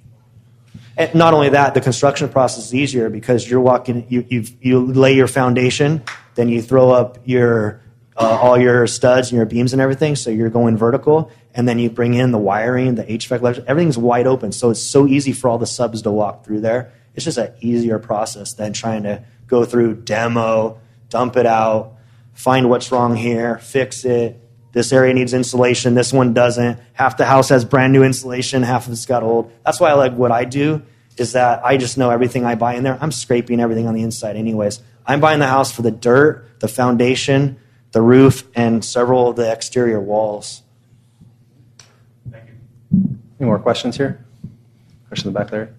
And not only that, the construction process is easier because you're walking, you lay your foundation, then you throw up your all your studs and your beams and everything, so you're going vertical, and then you bring in the wiring, the HVAC, electric, everything's wide open, so it's so easy for all the subs to walk through there. It's just an easier process than trying to go through demo, dump it out, find what's wrong here, fix it. This area needs insulation, this one doesn't. Half the house has brand new insulation, half of it's got old. That's why I like what I do, is that I just know everything I buy in there. I'm scraping everything on the inside anyways. I'm buying the house for the dirt, the foundation, the roof, and several of the exterior walls. Thank you. Any more questions here? Question in the back there.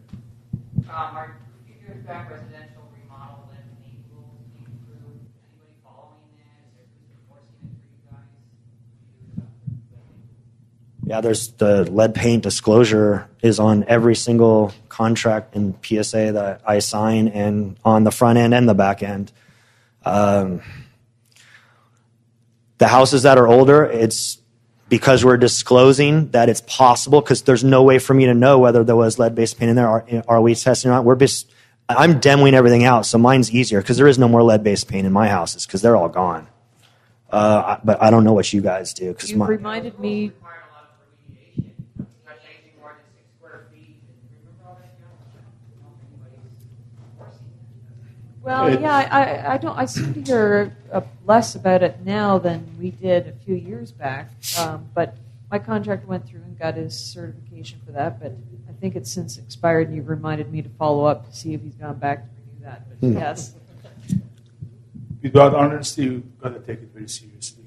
Are a few years back residential remodel and paint rules came through? Anybody following this, or who's enforcing it for you guys? Yeah, there's the lead paint disclosure is on every single contract in PSA that I sign, and on the front end and the back end. The houses that are older, it's because we're disclosing that it's possible, because there's no way for me to know whether there was lead-based paint in there. Are we testing or not? I'm demoing everything out, so mine's easier because there is no more lead-based paint in my houses because they're all gone. But I don't know what you guys do. You reminded me. Required a lot of remediation, especially anything more than 6 square feet. Remember all that? I don't know if anybody's enforcing that. Well, yeah, I seem to hear less about it now than we did a few years back. But my contractor went through and got his certification for that. But I think it's since expired, and you reminded me to follow up to see if he's gone back to renew that. But yes. Without honesty, you've got to take it very seriously.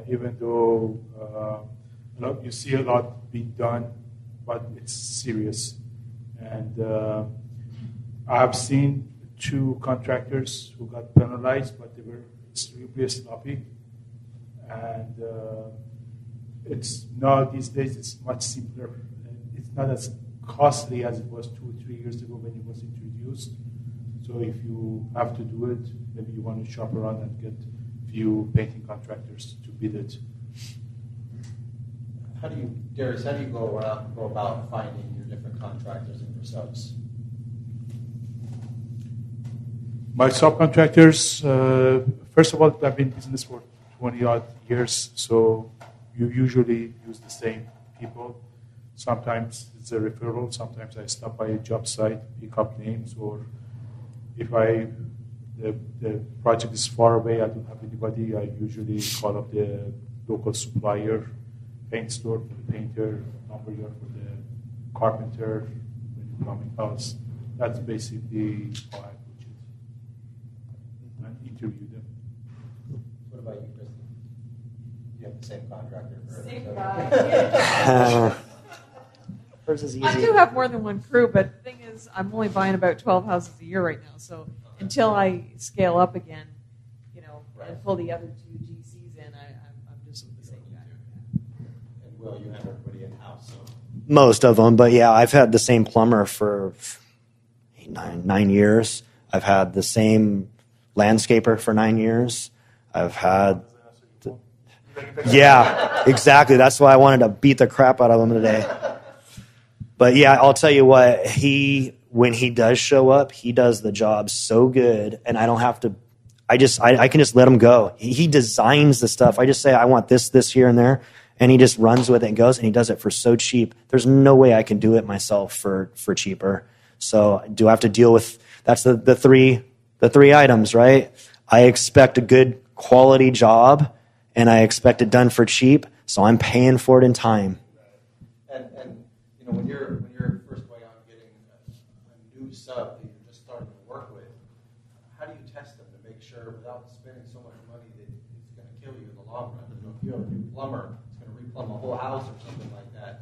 Even though you see a lot being done, but it's serious. And I've seen 2 contractors who got penalized, but they were extremely sloppy. And it's now these days it's much simpler. It's not as costly as it was 2 or 3 years ago when it was introduced. So if you have to do it, maybe you want to shop around and get few painting contractors to bid it. Darius, how do you go about finding your different contractors and your subs? My subcontractors, first of all, I've been in business for 20-odd years, so you usually use the same people. Sometimes it's a referral, sometimes I stop by a job site, pick up names, or if the project is far away, I don't have anybody, I usually call up the local supplier, paint store for the painter, lumberyard for the carpenter, when you come in house. That's basically how I approach it. And interview them. What about you, Kristen? You have the same contractor for Same everything. guy. Hers is easy. I do have more than one crew, but the thing is, I'm only buying about 12 houses a year right now. So until I scale up again, and pull the other two GCs in, I'm just with the same guy. And Will, you have everybody in-house, so. Most of them, but yeah, I've had the same plumber for 9 years. I've had the same landscaper for 9 years. I've had... Yeah, exactly. That's why I wanted to beat the crap out of him today. But yeah, I'll tell you what, when he does show up, he does the job so good, and I don't have to, I can just let him go. He designs the stuff. I just say, I want this here and there, and he just runs with it and goes, and he does it for so cheap. There's no way I can do it myself for cheaper. So do I have to deal with, that's the three items, right? I expect a good quality job, and I expect it done for cheap, so I'm paying for it in time. And when you're first going out and getting a new sub that you're just starting to work with, how do you test them to make sure without spending so much money that it's going to kill you in the long run? If you have a new plumber, it's going to replumb a whole house or something like that.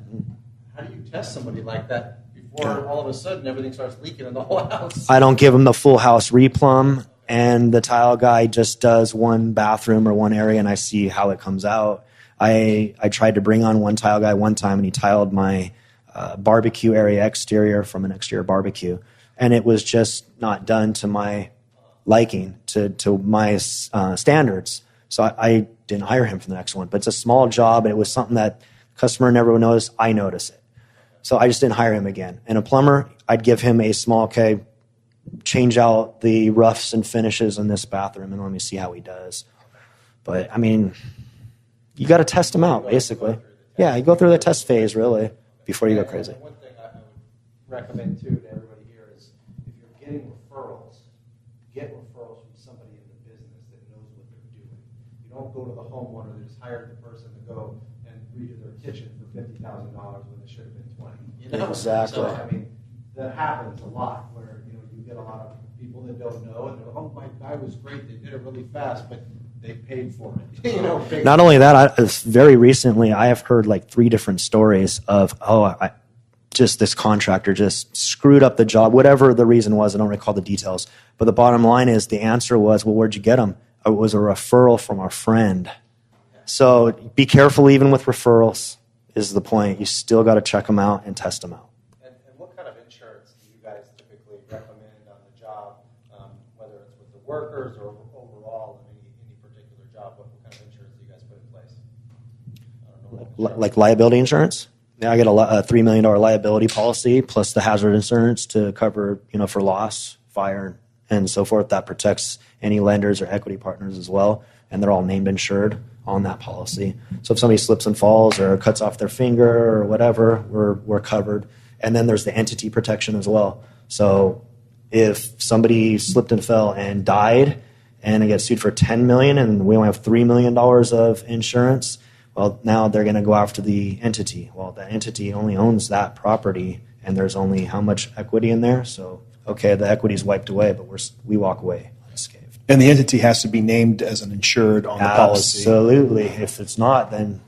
How do you test somebody like that before all of a sudden everything starts leaking in the whole house? I don't give them the full house replumb, and the tile guy just does one bathroom or one area, and I see how it comes out. I tried to bring on one tile guy one time, and he tiled my barbecue area exterior from an exterior barbecue, and it was just not done to my liking, to my standards. So I didn't hire him for the next one. But it's a small job, and it was something that the customer never noticed. I notice it. So I just didn't hire him again. And a plumber, I'd give him a small, change out the roughs and finishes in this bathroom, and let me see how he does. But, I mean, you got to test him out, basically. Yeah, you go through the test phase, really, before you go crazy. One thing I would recommend, too, to everybody here is if you're getting referrals, get referrals from somebody in the business that knows what they're doing. You don't go to the homeowner that just hired the person to go and redo their kitchen for $50,000 when it should have been $20,000. Exactly. So, I mean, that happens a lot where, you get a lot of people that don't know and they're, oh, my guy was great, they did it really fast, but they paid for it. Not only that, very recently I have heard like 3 different stories of, just this contractor just screwed up the job, whatever the reason was. I don't recall the details. But the bottom line is the answer was, well, where'd you get them? It was a referral from a friend. So be careful even with referrals is the point. You still got to check them out and test them out. And what kind of insurance do you guys typically recommend on the job, whether it's with the workers or overall in any particular job? What kind of insurance do you guys put in place? I don't know. Like liability insurance? Yeah, I get a $3 million liability policy plus the hazard insurance to cover, for loss, fire, and so forth. That protects any lenders or equity partners as well, and they're all named insured on that policy. So if somebody slips and falls or cuts off their finger or whatever, we're covered. And then there's the entity protection as well. So if somebody slipped and fell and died and they get sued for $10 million and we only have $3 million of insurance, well, now they're going to go after the entity. Well, the entity only owns that property, and there's only how much equity in there. So, okay, the equity's wiped away, but we walk away unscathed. And the entity has to be named as an insured on the policy. Absolutely. If it's not, then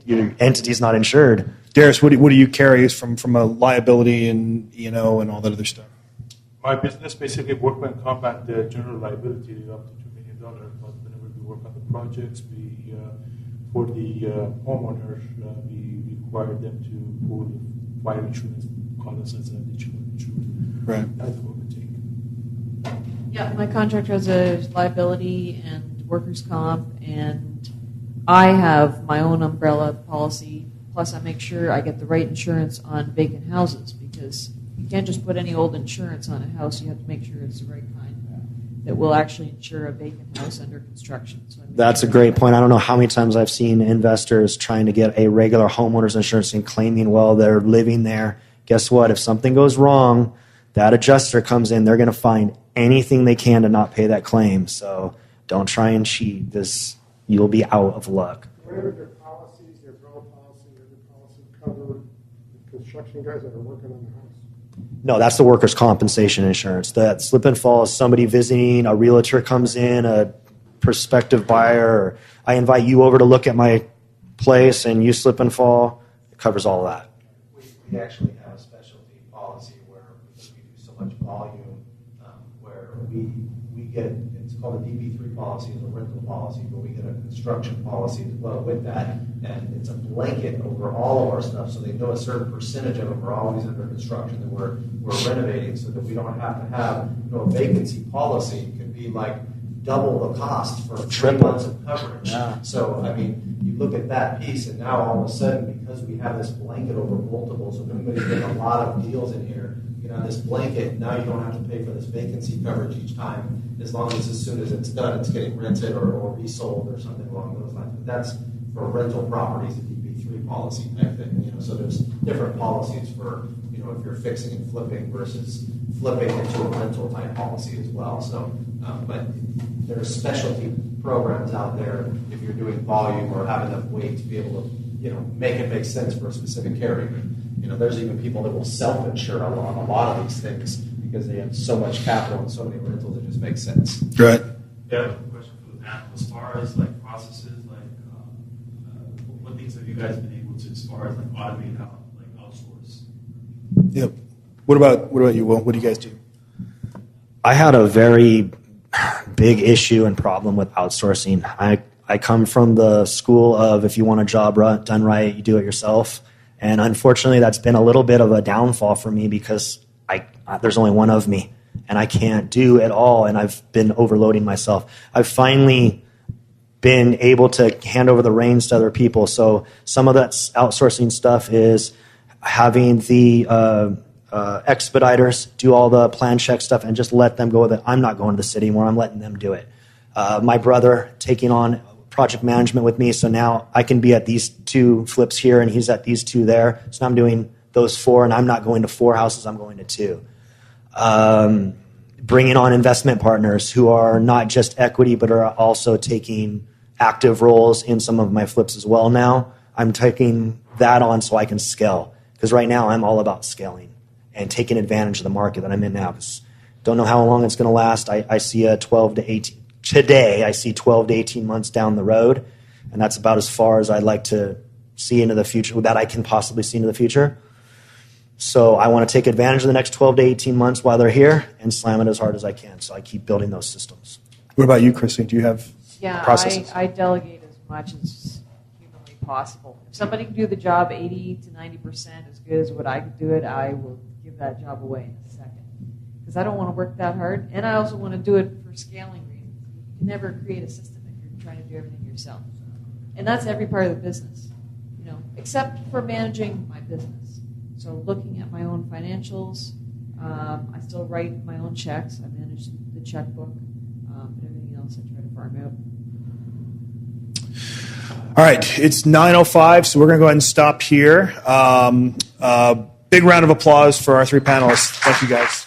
your entity's not insured. Darius, what do you carry from a liability and and all that other stuff? My business basically workman combat the general liability up to $2 million. But whenever we work on the projects, for the homeowners, we require them to pull the fire insurance, call us as an additional insurance. Right. That's what we take. Yeah, my contractor has a liability and workers' comp, and I have my own umbrella policy. Plus, I make sure I get the right insurance on vacant houses, because you can't just put any old insurance on a house. You have to make sure it's the right kind that will actually insure a vacant house under construction. So That's a great point. I don't know how many times I've seen investors trying to get a regular homeowner's insurance and claiming, well, they're living there. Guess what? If something goes wrong, that adjuster comes in, they're going to find anything they can to not pay that claim. So don't try and cheat. You'll be out of luck. Where their policies, their umbrella policy, every policy cover the construction guys that are working on the house? No, that's the workers' compensation insurance. That slip and fall is somebody visiting, a realtor comes in, a prospective buyer, or I invite you over to look at my place and you slip and fall. It covers all of that. We actually have a specialty policy where, because we do so much volume, where we get, it's called a DB3 policy, it's a rental policy, but we get a construction policy as well with that, and it's a blanket over all of our stuff, so they know a certain percentage of them are always under construction that we're renovating, so that we don't have to have, a vacancy policy could be like double the cost for 3 months of coverage. Yeah. So, I mean, you look at that piece, and now all of a sudden, because we have this blanket over multiples, so everybody's getting a lot of deals in here, this blanket, now you don't have to pay for this vacancy coverage each time, as long as soon as it's done, it's getting rented or resold or something along those lines. But that's for rental properties, a DB3 policy type thing. So there's different policies for, if you're fixing and flipping versus flipping into a rental type policy as well. So, but there's specialty programs out there if you're doing volume or have enough weight to be able to, make it make sense for a specific carrier. There's even people that will self-insure on a lot of these things because they have so much capital and so many rentals, it just makes sense. Right. Yeah, I have a question for the panel. As far as processes, what things have you guys been able to, as far as automate out, outsource? Yep. What about you, Will? What do you guys do? I had a very big issue and problem with outsourcing. I come from the school of if you want a job done right, you do it yourself. And unfortunately, that's been a little bit of a downfall for me because there's only one of me, and I can't do it all, and I've been overloading myself. I've finally been able to hand over the reins to other people. So some of that outsourcing stuff is having the expediters do all the plan check stuff and just let them go with it. I'm not going to the city anymore. I'm letting them do it. My brother taking on project management with me, so now I can be at these 2 flips here and he's at these 2 there. So now I'm doing those 4, and I'm not going to 4 houses, I'm going to 2. Bringing on investment partners who are not just equity but are also taking active roles in some of my flips as well now. I'm taking that on so I can scale, because right now I'm all about scaling and taking advantage of the market that I'm in now, because don't know how long it's going to last. I see a 12 to 18. Today, I see 12 to 18 months down the road, and that's about as far as I'd like to see into the future, that I can possibly see into the future. So I want to take advantage of the next 12 to 18 months while they're here and slam it as hard as I can. So I keep building those systems. What about you, Chrissy? Do you have processes? I delegate as much as humanly possible. If somebody can do the job 80 to 90% as good as what I could do it, I will give that job away in a second. Because I don't want to work that hard, and I also want to do it for scaling reasons. You can never create a system if you're trying to do everything yourself. And that's every part of the business, except for managing my business. So looking at my own financials, I still write my own checks. I manage the checkbook, and everything else I try to farm out. All right, it's 9:05, so we're going to go ahead and stop here. Big round of applause for our 3 panelists. Thank you, guys.